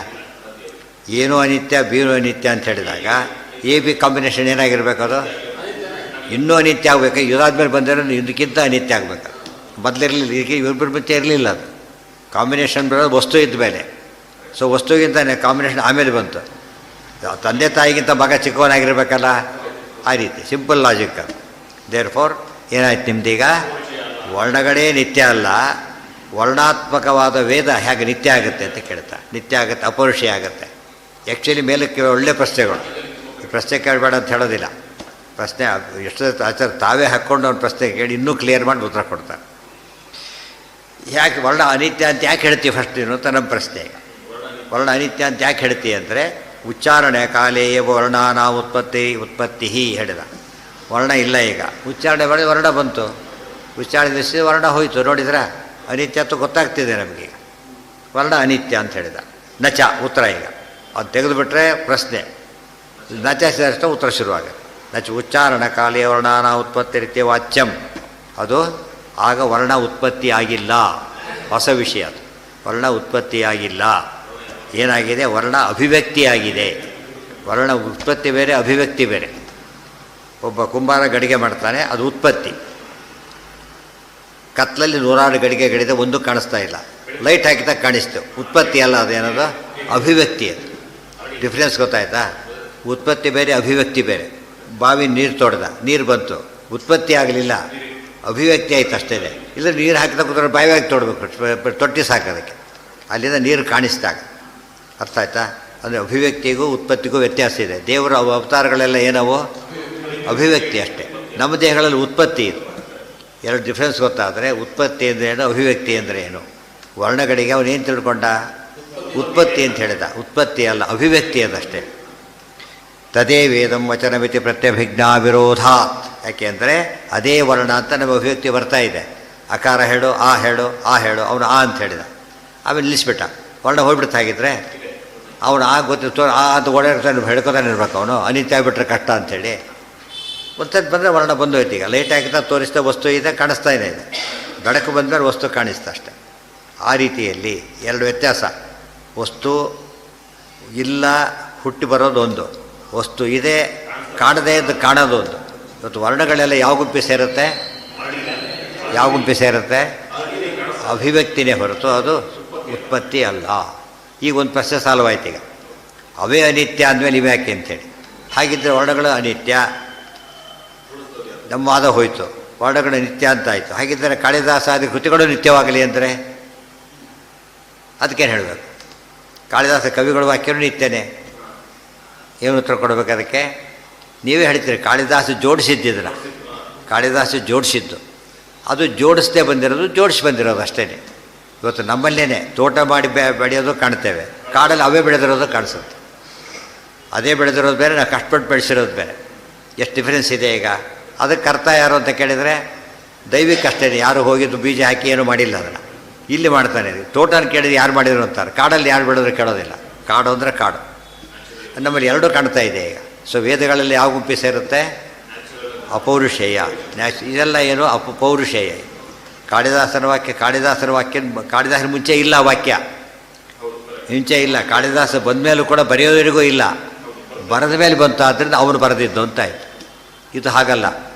ಏನೂ ಅನಿತ್ಯ, ಬಿನೂ ಅನಿತ್ಯ ಅಂತ ಹೇಳಿದಾಗ ಎ ಬಿ ಕಾಂಬಿನೇಷನ್ ಏನಾಗಿರ್ಬೇಕು? ಅದು ಇನ್ನೂ ಅನಿತ್ಯ ಆಗಬೇಕು, ಇದಾದ್ಮೇಲೆ ಬಂದರೆ ಇದಕ್ಕಿಂತ ಅನಿತ್ಯ ಆಗಬೇಕು. ಮೊದಲಿರಲಿಲ್ಲ, ಈಗ ಇವ್ರ ಮುಂಚೆ ಇರಲಿಲ್ಲ. ಅದು ಕಾಂಬಿನೇಷನ್ ಬರೋದು ವಸ್ತು ಇದ್ದ ಮೇಲೆ. ಸೊ ವಸ್ತುಗಿಂತ ಕಾಂಬಿನೇಷನ್ ಆಮೇಲೆ ಬಂತು. ತಂದೆ ತಾಯಿಗಿಂತ ಮಗ ಚಿಕ್ಕವನಾಗಿರ್ಬೇಕಲ್ಲ, ಆ ರೀತಿ ಸಿಂಪಲ್ ಲಾಜಿಕ್ ಅದು. ದೇರ್ ಫೋರ್ ಏನಾಯ್ತು ನಿಮ್ದೀಗ? ವರ್ಣಗಳೇ ನಿತ್ಯ ಅಲ್ಲ, ವರ್ಣಾತ್ಮಕವಾದ ವೇದ ಹೇಗೆ ನಿತ್ಯ ಆಗುತ್ತೆ ಅಂತ ಕೇಳ್ತಾ. ನಿತ್ಯ ಆಗುತ್ತೆ, ಅಪೌರುಷೇಯ ಆಗುತ್ತೆ. ಆ್ಯಕ್ಚುಲಿ ಮೇಲಕ್ಕೆ ಒಳ್ಳೆ ಪ್ರಶ್ನೆಗಳು. ಈ ಪ್ರಶ್ನೆ ಕೇಳಬೇಡ ಅಂತ ಹೇಳೋದಿಲ್ಲ. ಪ್ರಶ್ನೆ ಎಷ್ಟು ಆಚಾರ ತಾವೇ ಹಾಕ್ಕೊಂಡು ಅವ್ನ ಪ್ರಶ್ನೆ ಕೇಳಿ ಇನ್ನೂ ಕ್ಲಿಯರ್ ಮಾಡಿ ಉತ್ತರ ಕೊಡ್ತಾರೆ. ಯಾಕೆ ವರ್ಣ ಅನಿತ್ಯ ಅಂತ ಯಾಕೆ ಹೇಳ್ತೀವಿ ಫಸ್ಟ್ ನೀನು ಅಂತ ನಮ್ಮ ಪ್ರಶ್ನೆ. ಈಗ ವರ್ಣ ಅನಿತ್ಯ ಅಂತ ಯಾಕೆ ಹೇಳ್ತೀವಿ ಅಂದರೆ, ಉಚ್ಚಾರಣೆ ಕಾಲೇಯ ವರ್ಣಾನ ಉತ್ಪತ್ತಿ ಹೇಳಿದ. ವರ್ಣ ಇಲ್ಲ, ಈಗ ಉಚ್ಚಾರಣೆ ಮಾಡಿ ವರ್ಣ ಬಂತು. ಉಚ್ಚಾರಣೆ ದಿವಸ ವರ್ಣ ಹೋಯಿತು. ನೋಡಿದ್ರೆ ಅನಿತ್ಯತ್ವ ಗೊತ್ತಾಗ್ತಿದೆ ನಮಗೀಗ. ವರ್ಣ ಅನಿತ್ಯ ಅಂತ ಹೇಳಿದ. ನಚ ಉತ್ತರ. ಈಗ ಅದು ತೆಗೆದುಬಿಟ್ರೆ ಪ್ರಶ್ನೆ, ನಚ ಸೇರಿಸ್ತಾ ಉತ್ತರ ಶುರುವಾಗುತ್ತೆ. ನಚ ಉಚ್ಚಾರಣ ಕಾಲೇಯ ವರ್ಣಾನ ಉತ್ಪತ್ತಿ ರೀತಿಯ ವಾಚ್ಯಂ. ಅದು ಆಗ ವರ್ಣ ಉತ್ಪತ್ತಿ ಆಗಿಲ್ಲ, ಹೊಸ ವಿಷಯ ಅದು. ವರ್ಣ ಉತ್ಪತ್ತಿಯಾಗಿಲ್ಲ. ಏನಾಗಿದೆ? ವರ್ಣ ಅಭಿವ್ಯಕ್ತಿಯಾಗಿದೆ. ವರ್ಣ ಉತ್ಪತ್ತಿ ಬೇರೆ, ಅಭಿವ್ಯಕ್ತಿ ಬೇರೆ. ಒಬ್ಬ ಕುಂಬಾರ ಗಡಿಗೆ ಮಾಡ್ತಾನೆ, ಅದು ಉತ್ಪತ್ತಿ. ಕತ್ತಲಲ್ಲಿ ನೂರಾರು ಗಡಿಗೆ ಗಡಿದೆ, ಒಂದು ಕಾಣಿಸ್ತಾ ಇಲ್ಲ. ಲೈಟ್ ಹಾಕಿದಾಗ ಕಾಣಿಸ್ತು, ಉತ್ಪತ್ತಿ ಅಲ್ಲ, ಅದೇನದು ಅಭಿವ್ಯಕ್ತಿ. ಅದು ಡಿಫ್ರೆನ್ಸ್ ಗೊತ್ತಾಯ್ತಾ? ಉತ್ಪತ್ತಿ ಬೇರೆ, ಅಭಿವ್ಯಕ್ತಿ ಬೇರೆ. ಬಾವಿ ನೀರು ತೊಡೆದ, ನೀರು ಬಂತು, ಉತ್ಪತ್ತಿ ಆಗಲಿಲ್ಲ, ಅಭಿವ್ಯಕ್ತಿ ಆಯ್ತು ಅಷ್ಟೇ. ಇಲ್ಲ ನೀರು ಹಾಕಿದ ಕೂತ್ರೆ ಬಾವಿಯಾಗಿ ತೊಡಬೇಕು, ತೊಟ್ಟಿ ಸಾಕೋದಕ್ಕೆ. ಅಲ್ಲಿಂದ ನೀರು ಕಾಣಿಸ್ದಾಗ ಅರ್ಥ ಆಯ್ತಾ? ಅಂದರೆ ಅಭಿವ್ಯಕ್ತಿಗೂ ಉತ್ಪತ್ತಿಗೂ ವ್ಯತ್ಯಾಸ ಇದೆ. ದೇವರ ಅವತಾರಗಳೆಲ್ಲ ಏನವು? ಅಭಿವ್ಯಕ್ತಿ ಅಷ್ಟೇ. ನಮ್ಮ ದೇಹಗಳಲ್ಲಿ ಉತ್ಪತ್ತಿ ಇದು. ಎರಡು ಡಿಫ್ರೆನ್ಸ್ ಗೊತ್ತಾದರೆ, ಉತ್ಪತ್ತಿ ಅಂದರೆ ಏನು, ಅಭಿವ್ಯಕ್ತಿ ಅಂದರೆ ಏನು. ವರ್ಣಗಳಿಗೆ ಅವನೇನು ತಿಳ್ಕೊಂಡ? ಉತ್ಪತ್ತಿ ಅಂತ ಹೇಳಿದ. ಉತ್ಪತ್ತಿ ಅಲ್ಲ, ಅಭಿವ್ಯಕ್ತಿ ಅದಷ್ಟೇ. ತದೇ ವೇದಂ ವಚನಮಿತಿ ಪ್ರತ್ಯಭಿಜ್ಞಾ ವಿರೋಧಾತ್. ಯಾಕೆ ಅಂದರೆ ಅದೇ ವರ್ಣ ಅಂತ ನಮ್ಮ ಅಭಿವ್ಯಕ್ತಿ ಬರ್ತಾ ಇದೆ. ಅಕಾರ ಹೇಳು, ಆ ಹೇಳು, ಆ ಹೇಳು, ಅವನು ಆ ಅಂತ ಹೇಳಿದ, ಆಮೇಲೆ ನಿಲ್ಲಿಸ್ಬಿಟ್ಟ. ವರ್ಣ ಹೋಗ್ಬಿಡ್ತಾಗಿದ್ರೆ ಅವನು ಆ ಗೊತ್ತಿತ್ತು, ಆ ಅಂತ ಓಡಾಡ್ತಾನೆ, ಹೇಳ್ಕೊತಾನೆ ಇರ್ಬೇಕು. ಅವನು ಅನಿತ್ಯ ಆಗಿಬಿಟ್ರೆ ಕಷ್ಟ ಅಂಥೇಳಿ ಒಂದ್ಸತಿ ಬಂದರೆ ವರ್ಣ ಬಂದೋಯ್ತು. ಈಗ ಲೈಟ್ ಹಾಕಿದ ತೋರಿಸ್ತಾ ವಸ್ತು ಇದೆ, ಕಾಣಿಸ್ತಾ ಇದೆ. ಬೆಳಕು ಬಂದಮೇಲೆ ವಸ್ತು ಕಾಣಿಸ್ತಾ ಅಷ್ಟೆ. ಆ ರೀತಿಯಲ್ಲಿ ಎರಡು ವ್ಯತ್ಯಾಸ. ವಸ್ತು ಇಲ್ಲ ಹುಟ್ಟಿ ಬರೋದೊಂದು, ವಸ್ತು ಇದೆ ಕಾಣದೇ ಇದ್ದು ಕಾಣೋದೊಂದು. ಇವತ್ತು ವರ್ಣಗಳೆಲ್ಲ ಯಾವ ಗುಂಪಿ ಸೇರುತ್ತೆ? ಯಾವ ಗುಂಪಿ ಸೇರುತ್ತೆ? ಅಭಿವ್ಯಕ್ತಿನೇ ಹೊರತು ಅದು ಉತ್ಪತ್ತಿ ಅಲ್ಲ. ಈಗ ಒಂದು ಪ್ರಶ್ನೆ ಸಾಲ್ವಾಯ್ತು. ಈಗ ಅವೇ ಅನಿತ್ಯ ಅಂದಮೇಲೆ ಇವೆ ಯಾಕೆ ಅಂಥೇಳಿ. ಹಾಗಿದ್ದರೆ ವರ್ಣಗಳು ಅನಿತ್ಯ, ನಮ್ಮ ವಾದ ಹೋಯಿತು. ವರ್ಣಗಳು ನಿತ್ಯ ಅಂತ ಆಯಿತು. ಹಾಗಿದ್ದರೆ ಕಾಳಿದಾಸಾದಿ ಕೃತಿಗಳು ನಿತ್ಯವಾಗಲಿ ಅಂದರೆ ಅದಕ್ಕೇನು ಹೇಳಬೇಕು? ಕಾಳಿದಾಸ ಕವಿಗಳು ವಾಕ್ಯನೂ ನಿತ್ಯನೇ. ಏನು ಉತ್ತರ ಕೊಡಬೇಕು ಅದಕ್ಕೆ? ನೀವೇ ಹೇಳ್ತೀರಿ ಕಾಳಿದಾಸ ಜೋಡಿಸಿದ್ದಿದ್ರೆ. ಕಾಳಿದಾಸ ಜೋಡಿಸಿದ್ದು, ಅದು ಜೋಡಿಸದೆ ಬಂದಿರೋದು, ಜೋಡಿಸಿ ಬಂದಿರೋದು ಅಷ್ಟೇ. ಇವತ್ತು ನಮ್ಮಲ್ಲೇ ತೋಟ ಮಾಡಿ ಬೆಳೆಯೋದು ಕಾಣ್ತೇವೆ, ಕಾಡಲ್ಲಿ ಅವೇ ಬೆಳೆದಿರೋದು ಕಾಣಿಸುತ್ತೆ. ಅದೇ ಬೆಳೆದಿರೋದು ಬೇರೆ, ನಾವು ಕಷ್ಟಪಟ್ಟು ಬೆಳೆಸಿರೋದು ಬೇರೆ. ಎಷ್ಟು ಡಿಫ್ರೆನ್ಸ್ ಇದೆ ಈಗ. ಅದಕ್ಕೆ ಅರ್ಥ ಯಾರು ಅಂತ ಕೇಳಿದರೆ ದೈವಿಕ ಅಷ್ಟೇ. ಯಾರು ಹೋಗಿದ್ದು ಬೀಜ ಹಾಕಿ ಏನೂ ಮಾಡಿಲ್ಲ ಅದನ್ನು. ಇಲ್ಲಿ ಮಾಡ್ತಾನೆ. ತೋಟನ ಕೇಳಿದ್ರೆ ಯಾರು ಮಾಡಿದ್ರು ಅಂತಾರೆ, ಕಾಡಲ್ಲಿ ಯಾರು ಬೆಳೆದ್ರೆ ಕೇಳೋದಿಲ್ಲ. ಕಾಡು ಅಂದರೆ ಕಾಡು. ನಮ್ಮಲ್ಲಿ ಎರಡೂ ಕಾಣ್ತಾ ಇದೆ ಈಗ. ಸೊ ವೇದಗಳಲ್ಲಿ ಯಾವ ಗುಂಪಿ ಸೇರುತ್ತೆ? ಅಪೌರುಷೇಯ. ಇದೆಲ್ಲ ಏನು? ಪೌರುಷೇಯ. ಕಾಳಿದಾಸನ ವಾಕ್ಯ, ಕಾಳಿದಾಸನ ಮುಂಚೆ ಇಲ್ಲ ವಾಕ್ಯ, ಮುಂಚೆ ಇಲ್ಲ. ಕಾಳಿದಾಸ ಬಂದ ಮೇಲೂ ಕೂಡ ಬರೆಯೋವರಿಗೂ ಇಲ್ಲ, ಬರೆದ ಮೇಲೆ ಬಂತು. ಆದ್ದರಿಂದ ಅವನು ಬರೆದಿದ್ದು ಅಂತಾಯಿತು. ಇದು ಹಾಗಲ್ಲ,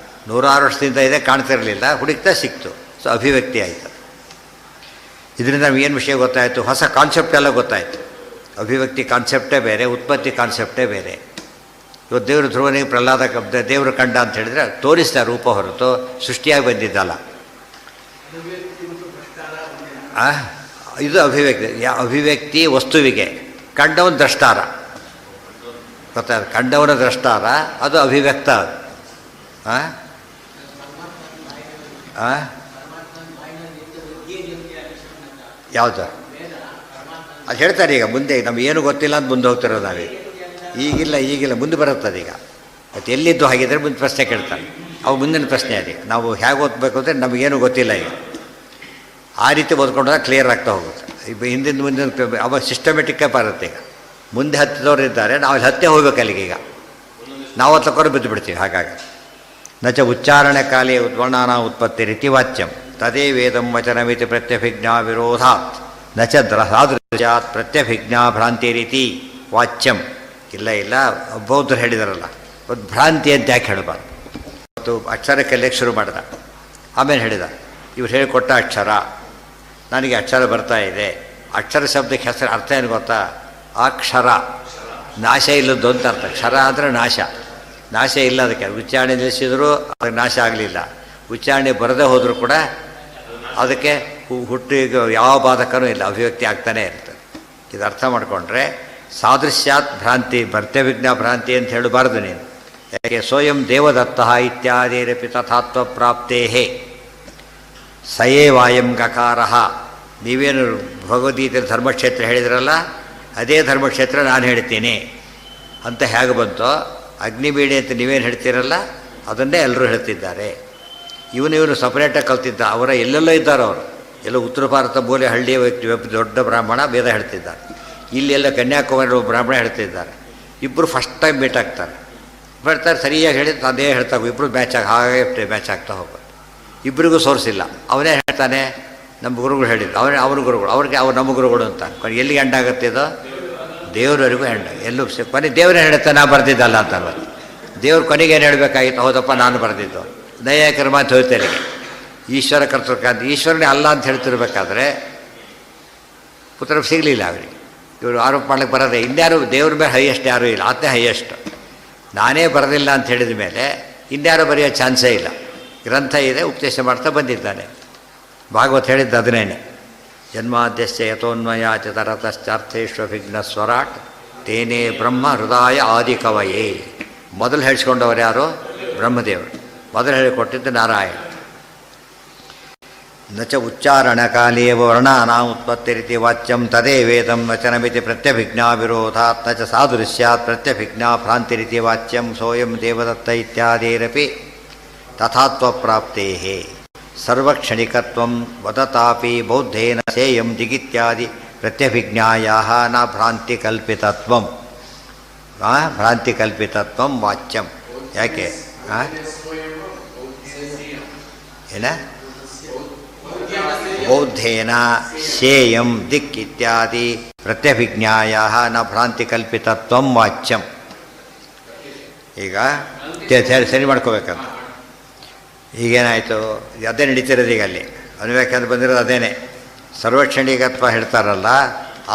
ನೂರಾರು ವರ್ಷದಿಂದ ಇದೆ, ಕಾಣ್ತಿರಲಿಲ್ಲ, ಹುಡುಕ್ತಾ ಸಿಕ್ತು. ಸೊ ಅಭಿವ್ಯಕ್ತಿ ಆಯಿತು. ಇದರಿಂದ ನಮಗೇನು ವಿಷಯ ಗೊತ್ತಾಯಿತು? ಹೊಸ ಕಾನ್ಸೆಪ್ಟ್ ಎಲ್ಲ ಗೊತ್ತಾಯಿತು. ಅಭಿವ್ಯಕ್ತಿ ಕಾನ್ಸೆಪ್ಟೇ ಬೇರೆ, ಉತ್ಪತ್ತಿ ಕಾನ್ಸೆಪ್ಟೇ ಬೇರೆ. ಇವತ್ತು ದೇವರು ಧ್ರುವನಿಗೆ ಪ್ರಹ್ಲಾದ ದೇವರು ಕಂಡ ಅಂತ ಹೇಳಿದರೆ ತೋರಿಸ್ತಾ ರೂಪ ಹೊರತು ಸೃಷ್ಟಿಯಾಗಿ ಬಂದಿದ್ದಲ್ಲ. ಇದು ಅಭಿವ್ಯಕ್ತಿ. ಅಭಿವ್ಯಕ್ತಿ ವಸ್ತುವಿಗೆ, ಕಂಡವನ ದ್ರಷ್ಟಾರ ಗೊತ್ತಾಗ, ಕಂಡವನ ದ್ರಷ್ಟಾರ, ಅದು ಅಭಿವ್ಯಕ್ತ. ಯಾವುದು ಅದು ಹೇಳ್ತಾರೆ. ಈಗ ಮುಂದೆ ನಮಗೇನು ಗೊತ್ತಿಲ್ಲ ಅಂತ ಮುಂದೆ ಹೋಗ್ತಿರೋದು ನಾವೀಗ. ಈಗಿಲ್ಲ ಮುಂದೆ ಬರುತ್ತದೆ. ಈಗ ಮತ್ತು ಎಲ್ಲಿದ್ದು ಹಾಗಿದ್ರೆ ಮುಂದೆ ಪ್ರಶ್ನೆ ಕೇಳ್ತಾನೆ. ಅವು ಮುಂದಿನ ಪ್ರಶ್ನೆ ಅದೇ. ನಾವು ಹೇಗೆ ಓದಬೇಕು ಅಂದರೆ ನಮಗೇನು ಗೊತ್ತಿಲ್ಲ. ಈಗ ಆ ರೀತಿ ಓದ್ಕೊಂಡಾಗ ಕ್ಲಿಯರ್ ಆಗ್ತಾ ಹೋಗುತ್ತೆ. ಈಗ ಮುಂದಿನ ಅವಾಗ ಸಿಸ್ಟಮೆಟಿಕ್ಕಾಗಿ ಬರುತ್ತೆ. ಈಗ ಮುಂದೆ ಹತ್ತಿದವರು ಇದ್ದಾರೆ, ನಾವು ಅಲ್ಲಿ ಹತ್ತೇ ಹೋಗ್ಬೇಕು ಅಲ್ಲಿಗೆ. ಈಗ ನಾವು ಹತ್ತಕ್ಕೋರು ಬಿದ್ದು ಬಿಡ್ತೀವಿ. ಹಾಗಾಗಿ ನಚ ಉಚ್ಚಾರಣೆ ಕಾಲೇ ವರ್ಣಾನ ಉತ್ಪತ್ತಿ ರೀತಿ ವಾಚ್ಯಂ ತದೇ ವೇದಂ ವಚನಮಿತಿ ಪ್ರತ್ಯಭಿಜ್ಞಾ ವಿರೋಧಾತ್ ನಚ ಸಾದೃಶ್ಯಾತ್ ಪ್ರತ್ಯಭಿಜ್ಞಾ ಭ್ರಾಂತಿ ರೀತಿ ವಾಚ್ಯಂ. ಇಲ್ಲ ಬೌದ್ಧರು ಹೇಳಿದಾರಲ್ಲ, ಭ್ರಾಂತಿ ಅಂತ ಯಾಕೆ ಹೇಳಬಾರ್ದು? ಅವತ್ತು ಅಕ್ಷರ ಕಲಿಯಕ್ಕೆ ಶುರು ಮಾಡಿದ. ಆಮೇಲೆ ಹೇಳಿದ, ಇವ್ರು ಹೇಳಿಕೊಟ್ಟ ಅಕ್ಷರ ನನಗೆ ಅಕ್ಷರ ಬರ್ತಾ ಇದೆ. ಅಕ್ಷರ ಶಬ್ದಕ್ಕೆ ಹೆಸರು ಅರ್ಥ ಏನು ಗೊತ್ತಾ? ಅಕ್ಷರ, ನಾಶ ಇಲ್ಲದ್ದು ಅಂತ ಅರ್ಥ. ಕ್ಷರ ಅಂದರೆ ನಾಶ, ನಾಶ ಇಲ್ಲ. ಅದಕ್ಕೆ ಉಚ್ಚಾರಣೆ ನಿಲ್ಲಿಸಿದರೂ ಅದಕ್ಕೆ ನಾಶ ಆಗಲಿಲ್ಲ. ಉಚ್ಚಾರಣೆ ಬರದೇ ಹೋದರೂ ಕೂಡ ಅದಕ್ಕೆ ಹುಟ್ಟಿಗೆ ಯಾವ ಬಾಧಕನೂ ಇಲ್ಲ, ಅಭಿವ್ಯಕ್ತಿ ಆಗ್ತಾನೇ ಇರ್ತದೆ. ಇದು ಅರ್ಥ ಮಾಡಿಕೊಂಡ್ರೆ ಸಾದೃಶ್ಯಾತ್ ಭ್ರಾಂತಿ, ಭರ್ತವಿಜ್ಞ ಭ್ರಾಂತಿ ಅಂತ ಹೇಳಬಾರ್ದು ನೀನು. ಯಾಕೆ? ಸ್ವಯಂ ದೇವದತ್ತ ಇತ್ಯಾದಿರಪಿ ತಥಾತ್ವ ಪ್ರಾಪ್ತೇ ಸಯೇವಾಯಂ ಗಕಾರ. ನೀವೇನು ಭಗವದ್ಗೀತೆ ಧರ್ಮಕ್ಷೇತ್ರ ಹೇಳಿದ್ರಲ್ಲ, ಅದೇ ಧರ್ಮಕ್ಷೇತ್ರ ನಾನು ಹೇಳ್ತೀನಿ ಅಂತ ಹೇಗೆ ಬಂತೋ, ಅಗ್ನಿಬೀಡಿ ಅಂತ ನೀವೇನು ಹೇಳ್ತೀರಲ್ಲ ಅದನ್ನೇ ಎಲ್ಲರೂ ಹೇಳ್ತಿದ್ದಾರೆ. ಇವನು ಸಪ್ರೇಟಾಗಿ ಕಲ್ತಿದ್ದ. ಅವರ ಎಲ್ಲೆಲ್ಲೋ ಇದ್ದಾರೆ ಅವರು. ಎಲ್ಲ ಉತ್ತರ ಭಾರತ ಮೂಲೆ ಹಳ್ಳಿಯ ವ್ಯಕ್ತಿ, ದೊಡ್ಡ ಬ್ರಾಹ್ಮಣ ವೇದ ಹೇಳ್ತಿದ್ದಾರೆ. ಇಲ್ಲೆಲ್ಲ ಕನ್ಯಾಕುಮಾರಿ ಬ್ರಾಹ್ಮಣ ಹೇಳ್ತಿದ್ದಾರೆ. ಇಬ್ಬರು ಫಸ್ಟ್ ಟೈಮ್ ಮೀಟ್ ಆಗ್ತಾರೆ. ಬರ್ತಾರೆ, ಸರಿಯಾಗಿ ಹೇಳಿದ್ದು ಅದೇ ಹೇಳ್ತಾ ಇಬ್ಬರು ಹಾಗೆ ಮ್ಯಾಚ್ ಆಗ್ತಾ ಹೋಗೋದು. ಇಬ್ಬರಿಗೂ ಸೋರ್ಸ್ ಇಲ್ಲ. ಅವನೇ ಹೇಳ್ತಾನೆ ನಮ್ಮ ಗುರುಗಳು ಹೇಳಿದ್ರು, ಅವ್ರ ಗುರುಗಳು ಅವ್ರು ನಮ್ಮ ಗುರುಗಳು ಅಂತ. ಎಲ್ಲಿಗೆ ಎಂಡಾಗುತ್ತೆ ಇದು? ದೇವರವರೆಗೂ ಎಂಡ. ಎಲ್ಲೂ ಕೊನೆ ದೇವರೇ ಹೇಳ್ತಾನೆ, ನಾ ಬರ್ದಿದ್ದಲ್ಲ ಅಂತ. ದೇವ್ರ ಕೊನೆಗೇನು ಹೇಳಬೇಕಾಗಿತ್ತು? ಹೌದಪ್ಪ ನಾನು ಬರೆದಿದ್ದು. ನೈಯಾಯಿಕರ ಮಾತು ಹೋಗ್ತೇನೆಗೆ ಈಶ್ವರ ಕರ್ತೃಕಾಂತ, ಈಶ್ವರನೇ ಅಲ್ಲ ಅಂತ ಹೇಳ್ತಿರ್ಬೇಕಾದ್ರೆ ಪುತ್ರ ಸಿಗಲಿಲ್ಲ ಅವರಿಗೆ. ಇವರು ಆರೋಪ ಮಾಡ್ಲಿಕ್ಕೆ ಬರೋದೇ. ಇನ್ಯಾರು ದೇವ್ರ ಮೇಲೆ ಹೈಯೆಸ್ಟ್ ಯಾರೂ ಇಲ್ಲ, ಆತನೇ ಹೈಯೆಸ್ಟ್. ನಾನೇ ಬರೋದಿಲ್ಲ ಅಂತ ಹೇಳಿದ ಮೇಲೆ ಇನ್ಯಾರು ಬರೆಯೋ ಚಾನ್ಸೇ ಇಲ್ಲ. ಗ್ರಂಥ ಇದೆ, ಉಪದೇಶ ಮಾಡ್ತಾ ಬಂದಿದ್ದಾನೆ. ಭಾಗವತ್ ಹೇಳಿದ್ದು ಅದನ್ನೇನೆ. ಜನ್ಮಾದ್ಯಸ್ಯ ಯಥೋನ್ಮಯಾಚ ತರತಶ್ಚಾರ್ಥೇಶ್ವಭಿಘ್ನ ಸ್ವರಾಟ್ ತೇನೇ ಬ್ರಹ್ಮ ಹೃದಯ ಆದಿ ಕವಯೇ. ಮೊದಲು ಹೇಳಿಸ್ಕೊಂಡವರು ಯಾರು? ಬ್ರಹ್ಮದೇವರು. ಮೊದಲು ಹೇಳಿಕೊಟ್ಟಿದ್ದು ನಾರಾಯಣ. ನ ಚ ಉಚ್ಚಾರಣಕಾಲೇ ವರ್ಣಾನಾಂ ಉತ್ಪತ್ತಿರಿತಿ ವಾಚ್ಯಂ ತದೇ ವೇದಂ ವಚನಮಿತಿ ಪ್ರತ್ಯಭಿಜ್ಞಾ ವಿರೋಧಾತ್ ನ ಚ ಸಾದೃಶ್ಯಾತ್ ಪ್ರತ್ಯಭಿಜ್ಞಾ ಭ್ರಾಂತಿರಿತಿ ವಾಚ್ಯಂ ಸೋಯಂ ದೇವದತ್ತ ಇತ್ಯಾದಿರಪಿ ತಥಾತ್ವಪ್ರಾಪ್ತೇ ಸರ್ವಕ್ಷಣಿಕತ್ವಂ ವದತಾಪಿ ಬೌದ್ಧೇನ ಸೇಯಂ ದಿಗಿತ್ಯಾದಿ ಪ್ರತ್ಯಭಿಜ್ಞಾಯಾಃ ನ ಭ್ರಾಂತಿಕಲ್ಪಿತತ್ವಂ. ಭ್ರಾಂತಿಕಲ್ಪಿತತ್ವಂ ವಾಚ್ಯಂ. ಯಾಕೆ? ಏನ? ಬೌದ್ಧೇನ ಶೇಯಂ ದಿಕ್ ಇತ್ಯಾದಿ ಪ್ರತ್ಯಭಿಜ್ಞಾಯಾಃ ನ ಭ್ರಾಂತಿಕಲ್ಪಿತತ್ವಂ ವಾಚ್ಯಂ. ಈಗ ಸರಿ ಮಾಡ್ಕೋಬೇಕಂತ. ಈಗೇನಾಯಿತು? ಅದೇ ನಡೀತಿರೋದು ಈಗ. ಅಲ್ಲಿ ಅನ್ವ್ಯಾಖ್ಯಾನ ಬಂದಿರೋದು ಅದೇನೆ. ಸರ್ವಕ್ಷಣಿಕತ್ವ ಹೇಳ್ತಾರಲ್ಲ,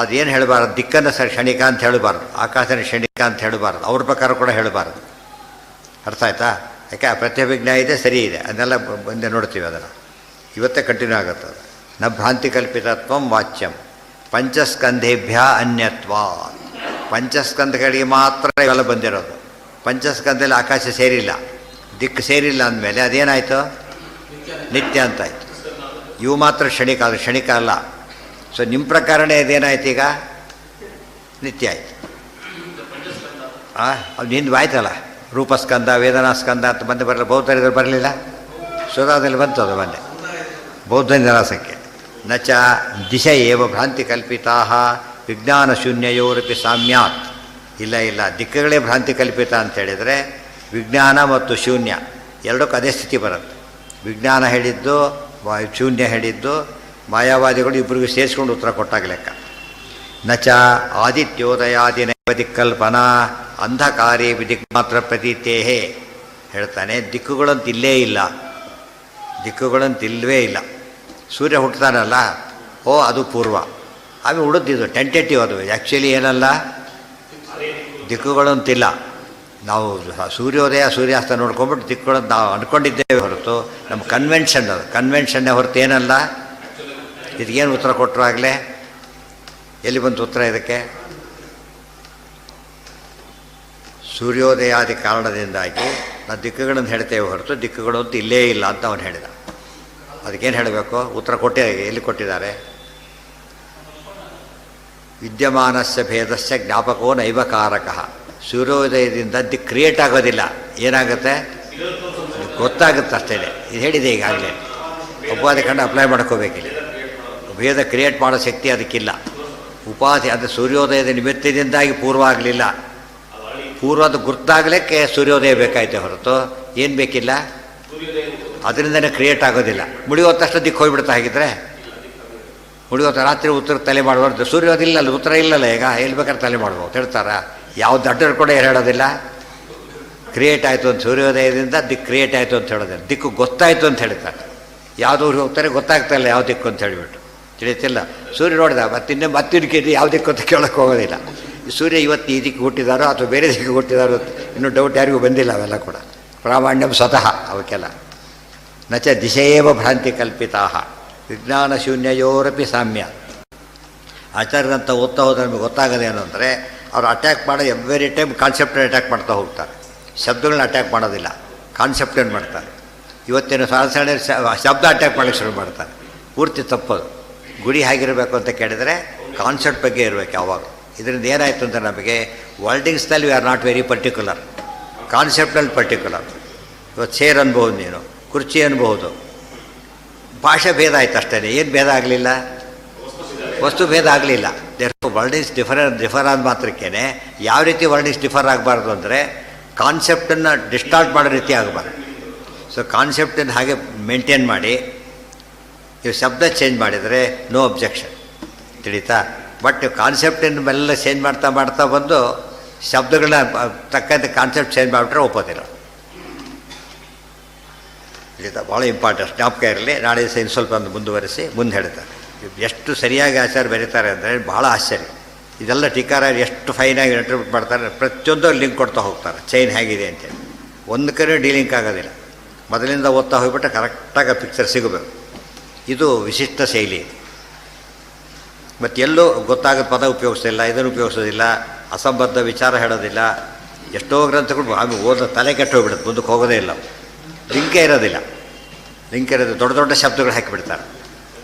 ಅದೇನು ಹೇಳಬಾರ್ದು? ದಿಕ್ಕನ್ನು ಕ್ಷಣಿಕ ಅಂತ ಹೇಳಬಾರ್ದು, ಆಕಾಶನ ಕ್ಷಣಿಕ ಅಂತ ಹೇಳಬಾರ್ದು, ಅವ್ರ ಪ್ರಕಾರ ಕೂಡ ಹೇಳಬಾರ್ದು. ಅರ್ಥ ಆಯ್ತಾ? ಯಾಕೆ? ಪ್ರತ್ಯಭಿಜ್ಞಾ ಇದೆ, ಸರಿ ಇದೆ, ಅದನ್ನೆಲ್ಲ ಬಂದೆ ನೋಡ್ತೀವಿ. ಅದನ್ನು ಇವತ್ತೇ ಕಂಟಿನ್ಯೂ ಆಗುತ್ತೆ. ಅದು ನ ಭ್ರಾಂತಿ ಕಲ್ಪಿತತ್ವಂ ವಾಚ್ಯಂ ಪಂಚಸ್ಕಂಧೇಭ್ಯ ಅನ್ಯತ್ವ. ಪಂಚಸ್ಕಂಧಗಳಿಗೆ ಮಾತ್ರ ಇವೆಲ್ಲ ಬಂದಿರೋದು. ಪಂಚಸ್ಕಂಧದಲ್ಲಿ ಆಕಾಶ ಸೇರಿಲ್ಲ, ದಿಕ್ಕು ಸೇರಿಲ್ಲ ಅಂದಮೇಲೆ ಅದೇನಾಯಿತು? ನಿತ್ಯ ಅಂತಾಯಿತು. ಇವು ಮಾತ್ರ ಕ್ಷಣಿಕ, ಅದು ಕ್ಷಣಿಕ ಅಲ್ಲ. ಸೊ ನಿಮ್ಮ ಪ್ರಕಾರನೇ ಇದೇನಾಯ್ತು? ಈಗ ನಿತ್ಯ ಆಯಿತು. ಅದು ನಿಂದು ಆಯ್ತಲ್ಲ. ರೂಪಸ್ಕಂದ, ವೇದನಾಸ್ಕಂದ ಅಂತ ಬಂದು ಬರಲ್ಲ. ಬೌದ್ಧರಿದ್ರು ಬರಲಿಲ್ಲ, ಸುಧಾದಲ್ಲಿ ಬಂತು ಅದು ಬಂದೆ. ಬೌದ್ಧ ನಿರಾಸಕ್ಕೆ ನ ಚ ದಿಶ ಏವ ಭ್ರಾಂತಿ ಕಲ್ಪಿತಾ ವಿಜ್ಞಾನಶೂನ್ಯಯೋರಪಿ ಸಾಮ್ಯಾತ್. ಇಲ್ಲ ಇಲ್ಲ, ದಿಕ್ಕುಗಳೇ ಭ್ರಾಂತಿ ಕಲ್ಪಿತ ಅಂತ ಹೇಳಿದರೆ ವಿಜ್ಞಾನ ಮತ್ತು ಶೂನ್ಯ ಎರಡಕ್ಕೂ ಅದೇ ಸ್ಥಿತಿ ಬರುತ್ತೆ. ವಿಜ್ಞಾನ ಹೇಳಿದ್ದು, ಶೂನ್ಯ ಹೇಳಿದ್ದು, ಮಾಯಾವಾದಿಗಳು ಇಬ್ಬರಿಗೂ ಸೇರಿಸ್ಕೊಂಡು ಉತ್ತರ ಕೊಟ್ಟಾಗ ಲೆಕ್ಕ. ನ ಚ ಆದಿತ್ಯೋದಯಾದಿ ನೈವ ದಿಕ್ಕಲ್ಪನಾ ಅಂಧಕಾರೇ ವಿದಿಕ್ ಮಾತ್ರ ಪ್ರತೀತೇಹೇ. ಹೇಳ್ತಾನೆ, ದಿಕ್ಕುಗಳಂತ ಇಲ್ಲೇ ಇಲ್ಲ, ದಿಕ್ಕುಗಳಂತ ಇಲ್ಲವೇ ಇಲ್ಲ. ಸೂರ್ಯ ಹುಟ್ಟುತ್ತಾನಲ್ಲ, ಅದು ಪೂರ್ವ. ಆಮೇಲೆ ಉಳಿದಿದ್ದು ಟೆಂಟೇಟಿವ್, ಅದು ಆ್ಯಕ್ಚುಲಿ ಏನಲ್ಲ, ದಿಕ್ಕುಗಳಂತಿಲ್ಲ. ನಾವು ಸೂರ್ಯೋದಯ ಸೂರ್ಯಾಸ್ತ ನೋಡ್ಕೊಂಬಿಟ್ಟು ದಿಕ್ಕುಗಳಂತ ನಾವು ಅಂದ್ಕೊಂಡಿದ್ದೇವೆ ಹೊರತು ನಮ್ಮ ಕನ್ವೆನ್ಷನ್, ಅದು ಕನ್ವೆನ್ಷನ್ನೇ ಹೊರತು ಏನಲ್ಲ. ಇದಕ್ಕೇನು ಉತ್ತರ ಕೊಟ್ಟರು ಆಗಲೇ? ಎಲ್ಲಿ ಬಂತು ಉತ್ತರ ಇದಕ್ಕೆ? ಸೂರ್ಯೋದಯಾದಿ ಕಾರಣದಿಂದಾಗಿ ನಾವು ದಿಕ್ಕುಗಳನ್ನು ಹೇಳ್ತೇವೆ ಹೊರತು ದಿಕ್ಕುಗಳು ಅಂತ ಇಲ್ಲೇ ಇಲ್ಲ ಅಂತ ಅವನು ಹೇಳಿದ. ಅದಕ್ಕೇನು ಹೇಳಬೇಕು? ಉತ್ತರ ಕೊಟ್ಟೆ. ಎಲ್ಲಿ ಕೊಟ್ಟಿದ್ದಾರೆ? ವಿದ್ಯಮಾನಸ್ಯ ಭೇದಸ್ಯ ಜ್ಞಾಪಕೋ ನೈವಕಾರಕಃ. ಸೂರ್ಯೋದಯದಿಂದ ದಿಕ್ಕು ಕ್ರಿಯೇಟ್ ಆಗೋದಿಲ್ಲ, ಏನಾಗುತ್ತೆ? ಗೊತ್ತಾಗುತ್ತೆ ಅಷ್ಟೇ. ಇದು ಹೇಳಿದೆ ಈಗಾಗಲೇ. ಉಪಾಧಿ ಕಂಡು ಅಪ್ಲೈ ಮಾಡ್ಕೋಬೇಕಿಲ್ಲ. ಭೇದ ಕ್ರಿಯೇಟ್ ಮಾಡೋ ಶಕ್ತಿ ಅದಕ್ಕಿಲ್ಲ. ಉಪಾಧಿ ಅಂದರೆ ಸೂರ್ಯೋದಯದ ನಿಮಿತ್ತದಿಂದಾಗಿ ಪೂರ್ವ ಆಗಲಿಲ್ಲ. ಪೂರ್ವದ ಗುರ್ತಾಗಲಿಕ್ಕೆ ಸೂರ್ಯೋದಯ ಬೇಕಾಯ್ತೆ ಹೊರತು ಏನು ಬೇಕಿಲ್ಲ, ಅದರಿಂದನೇ ಕ್ರಿಯೇಟ್ ಆಗೋದಿಲ್ಲ. ಮುಡಿಯೋ ತಕ್ಷಣ ದಿಕ್ಕು ಹೋಗಿಬಿಡ್ತಾ. ಹಾಗಿದ್ರೆ ಮುಡಿಯೋ ರಾತ್ರಿ ಉತ್ತರ ತಲೆ ಮಾಡಬಾರ್ದು. ಸೂರ್ಯೋದಯ ಇಲ್ಲಲ್ಲ, ಉತ್ತರ ಇಲ್ಲಲ್ಲ. ಈಗ ಎಲ್ಲಿ ಬೇಕಾದ್ರೆ ತಲೆ ಮಾಡ್ಬೋದು ಹೇಳ್ತಾರ? ಯಾವ ದಡ್ಡರು ಕೂಡ ಏನು ಹೇಳೋದಿಲ್ಲ, ಕ್ರಿಯೇಟ್ ಆಯಿತು ಅಂತ ಸೂರ್ಯೋದಯದಿಂದ ದಿಕ್ಕು ಕ್ರಿಯೇಟ್ ಆಯಿತು ಅಂತ ಹೇಳೋದು, ದಿಕ್ಕು ಗೊತ್ತಾಯಿತು ಅಂತ ಹೇಳ್ತಾರೆ. ಯಾವುದೋ ಹೋಗ್ತಾರೆ ಗೊತ್ತಾಗ್ತಾ ಇಲ್ಲ ಯಾವ ದಿಕ್ಕು ಅಂತ ಹೇಳಿಬಿಟ್ಟು, ತಿಳಿತಿಲ್ಲ. ಸೂರ್ಯ ನೋಡಿದ ಮತ್ತಿನ್ನಕ್ಕೆ ಯಾವ ದಿಕ್ಕು ಅಂತ ಕೇಳೋಕ್ಕೆ ಹೋಗೋದಿಲ್ಲ. ಸೂರ್ಯ ಇವತ್ತು ಈ ದಿಕ್ಕು ಹುಟ್ಟಿದಾರೋ ಅಥವಾ ಬೇರೆ ದಿಕ್ಕು ಹುಟ್ಟಿದಾರೋ ಇನ್ನೂ ಡೌಟ್ ಯಾರಿಗೂ ಬಂದಿಲ್ಲ. ಅವೆಲ್ಲ ಕೂಡ ಪ್ರಾಮಾಣ್ಯಂ ಸ್ವತಃ ಅವಕ್ಕೆಲ್ಲ. ನಚ ದಿಶೇವ ಭ್ರಾಂತಿ ಕಲ್ಪಿತಾ ವಿಜ್ಞಾನ ಶೂನ್ಯಯೋರಪಿ ಸಾಮ್ಯ. ಆಚಾರ್ಯರಂತ ಓದ್ತಾ ಹೋದ್ರೆ ನಮಗೆ ಗೊತ್ತಾಗೋದೇನು ಅಂದರೆ, ಅವರು ಅಟ್ಯಾಕ್ ಮಾಡೋ ಎವ್ರಿ ಟೈಮ್ ಕಾನ್ಸೆಪ್ಟನ್ನು ಅಟ್ಯಾಕ್ ಮಾಡ್ತಾ ಹೋಗ್ತಾರೆ. ಶಬ್ದಗಳನ್ನ ಅಟ್ಯಾಕ್ ಮಾಡೋದಿಲ್ಲ, ಕಾನ್ಸೆಪ್ಟನ್ನು ಮಾಡ್ತಾರೆ. ಇವತ್ತಿನ ಸಾಧಾರಣ ಶಬ್ದ ಅಟ್ಯಾಕ್ ಮಾಡೋಕ್ಕೆ ಶುರು ಮಾಡ್ತಾರೆ. ಪೂರ್ತಿ ತಪ್ಪದು. ಗುಡಿ ಹೇಗಿರಬೇಕು ಅಂತ ಕೇಳಿದರೆ ಕಾನ್ಸೆಪ್ಟ್ ಬಗ್ಗೆ ಇರಬೇಕು ಯಾವಾಗ. ಇದರಿಂದ ಏನಾಯಿತು ಅಂತ ನಮಗೆ ವರ್ಡಿಂಗ್ಸ್ನಲ್ಲಿ we are not very particular, ಕಾನ್ಸೆಪ್ಟ್ನಲ್ಲಿ ಪರ್ಟಿಕ್ಯುಲರ್. ಇವತ್ತು ಚೇರ್ ಅನ್ಬೋದು, ನೀನು ಕುರ್ಚಿ ಅನ್ಬೋದು. ಭಾಷೆ ಭೇದ ಆಯ್ತು ಅಷ್ಟೇ, ಏನು ಭೇದ ಆಗಲಿಲ್ಲ, ವಸ್ತು ಭೇದ ಆಗಲಿಲ್ಲ. ವರ್ಡಿಂಗ್ಸ್ ಡಿಫರ್ ಆದ ಮಾತ್ರಕ್ಕೇ ಯಾವ ರೀತಿ ವರ್ಡಿಂಗ್ಸ್ ಡಿಫರ್ ಆಗಬಾರ್ದು ಅಂದರೆ ಕಾನ್ಸೆಪ್ಟನ್ನು ಡಿಸ್ಟಾರ್ಟ್ ಮಾಡೋ ರೀತಿ ಆಗಬಾರ್ದು. ಸೊ ಕಾನ್ಸೆಪ್ಟನ್ನು ಹಾಗೆ ಮೇಂಟೈನ್ ಮಾಡಿ, ನೀವು ಶಬ್ದ ಚೇಂಜ್ ಮಾಡಿದರೆ ನೋ ಅಬ್ಜೆಕ್ಷನ್, ತಿಳಿತಾ. ಬಟ್ ಕಾನ್ಸೆಪ್ಟನ್ನು ಮೆಲ್ಲ ಚೇಂಜ್ ಮಾಡ್ತಾ ಬಂದು ಶಬ್ದಗಳನ್ನ ತಕ್ಕಂತೆ ಕಾನ್ಸೆಪ್ಟ್ ಚೇಂಜ್ ಮಾಡಿಬಿಟ್ರೆ ಒಪ್ಪೋದಿಲ್ಲ. ತಿಳಿತಾ, ಭಾಳ ಇಂಪಾರ್ಟೆಂಟ್, ಜ್ಞಾಪಕ ಇರಲಿ. ನಾಳೆ ದಿವಸ ಇನ್ನು ಸ್ವಲ್ಪ ಒಂದು ಮುಂದುವರಿಸಿ ಮುಂದೆ ಹೇಳ್ತಾರೆ. ಎಷ್ಟು ಸರಿಯಾಗಿ ಆಚಾರ್ಯ ಬರೀತಾರೆ ಅಂದರೆ ಭಾಳ ಆಶ್ಚರ್ಯ. ಇದೆಲ್ಲ ಟೀಕಾರ ಎಷ್ಟು ಫೈನಾಗಿ ಇಂಟರ್ಪ್ರಿಟ್ ಮಾಡ್ತಾರೆ, ಪ್ರತಿಯೊಂದು ಲಿಂಕ್ ಕೊಡ್ತಾ ಹೋಗ್ತಾರೆ. ಚೈನ್ ಹೇಗಿದೆ ಅಂತೇಳಿ ಒಂದು ಕಡೆ ಡಿಲಿಂಕ್ ಆಗೋದಿಲ್ಲ. ಮೊದಲಿಂದ ಓದ್ತಾ ಹೋಗ್ಬಿಟ್ರೆ ಕರೆಕ್ಟಾಗಿ ಪಿಕ್ಚರ್ ಸಿಗಬೇಕು. ಇದು ವಿಶಿಷ್ಟ ಶೈಲಿ. ಮತ್ತು ಎಲ್ಲೂ ಗೊತ್ತಾಗೋ ಪದ ಉಪಯೋಗಿಸೋದಿಲ್ಲ, ಇದನ್ನು ಉಪಯೋಗಿಸೋದಿಲ್ಲ, ಅಸಂಬದ್ಧ ವಿಚಾರ ಹೇಳೋದಿಲ್ಲ. ಎಷ್ಟೋ ಗ್ರಂಥಗಳು ಆಮೇಲೆ ಓದೋ ತಲೆ ಕೆಟ್ಟು ಹೋಗ್ಬಿಡುತ್ತೆ, ಮುಂದಕ್ಕೆ ಹೋಗೋದೇ ಇಲ್ಲ. ಲಿಂಕೇ ಇರೋದಿಲ್ಲ. ದೊಡ್ಡ ದೊಡ್ಡ ಶಬ್ದಗಳು ಹಾಕಿಬಿಡ್ತಾರೆ.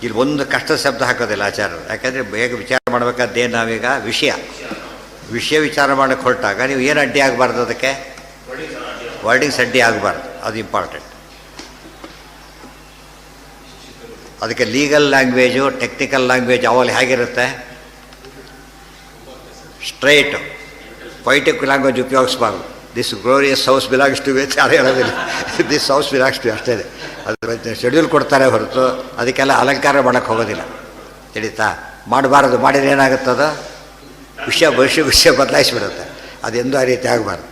ಇಲ್ಲಿ ಒಂದು ಕಷ್ಟದ ಶಬ್ದ ಹಾಕೋದಿಲ್ಲ ಆಚಾರ್ಯರು. ಯಾಕಂದರೆ ಬೇಗ ವಿಚಾರ ಮಾಡಬೇಕಾದ್ದೇನು ನಾವೀಗ ವಿಷಯ ವಿಚಾರ ಮಾಡೋಕ್ಕೆ ಹೊರಟಾಗ ನೀವು ಏನು ಅಡ್ಡಿ ಆಗಬಾರ್ದು, ಅದಕ್ಕೆ ವರ್ಡಿಂಗ್ಸ್ ಅಡ್ಡಿ ಆಗಬಾರ್ದು, ಅದು ಇಂಪಾರ್ಟೆಂಟ್. ಅದಕ್ಕೆ ಲೀಗಲ್ ಲ್ಯಾಂಗ್ವೇಜು, ಟೆಕ್ನಿಕಲ್ ಲ್ಯಾಂಗ್ವೇಜ್ ಅವಾಗ ಹೇಗಿರುತ್ತೆ, ಸ್ಟ್ರೈಟು. ಪೊಯಿಟಿಕ್ ಲ್ಯಾಂಗ್ವೇಜ್ ಉಪಯೋಗಿಸ್ಬಾರ್ದು. This glorious house belongs to which ಯಾರು ಹೇಳೋದಿಲ್ಲ, ದಿಸ್ ಹೌಸ್ ಬಿಲಾಂಗ್ಸ್ ಟು ಅಷ್ಟೇ. ಅದು ಶೆಡ್ಯೂಲ್ ಕೊಡ್ತಾರೆ ಹೊರತು ಅದಕ್ಕೆಲ್ಲ ಅಲಂಕಾರ ಮಾಡೋಕ್ಕೆ ಹೋಗೋದಿಲ್ಲ, ತಿಳಿತಾ. ಮಾಡಬಾರದು, ಮಾಡಿದ್ರೆ ಏನಾಗುತ್ತದ ವಿಷಯ ಬದಲಾಯಿಸಿಬಿಡುತ್ತೆ. ಅದೆಂದೂ ಆ ರೀತಿ ಆಗಬಾರ್ದು.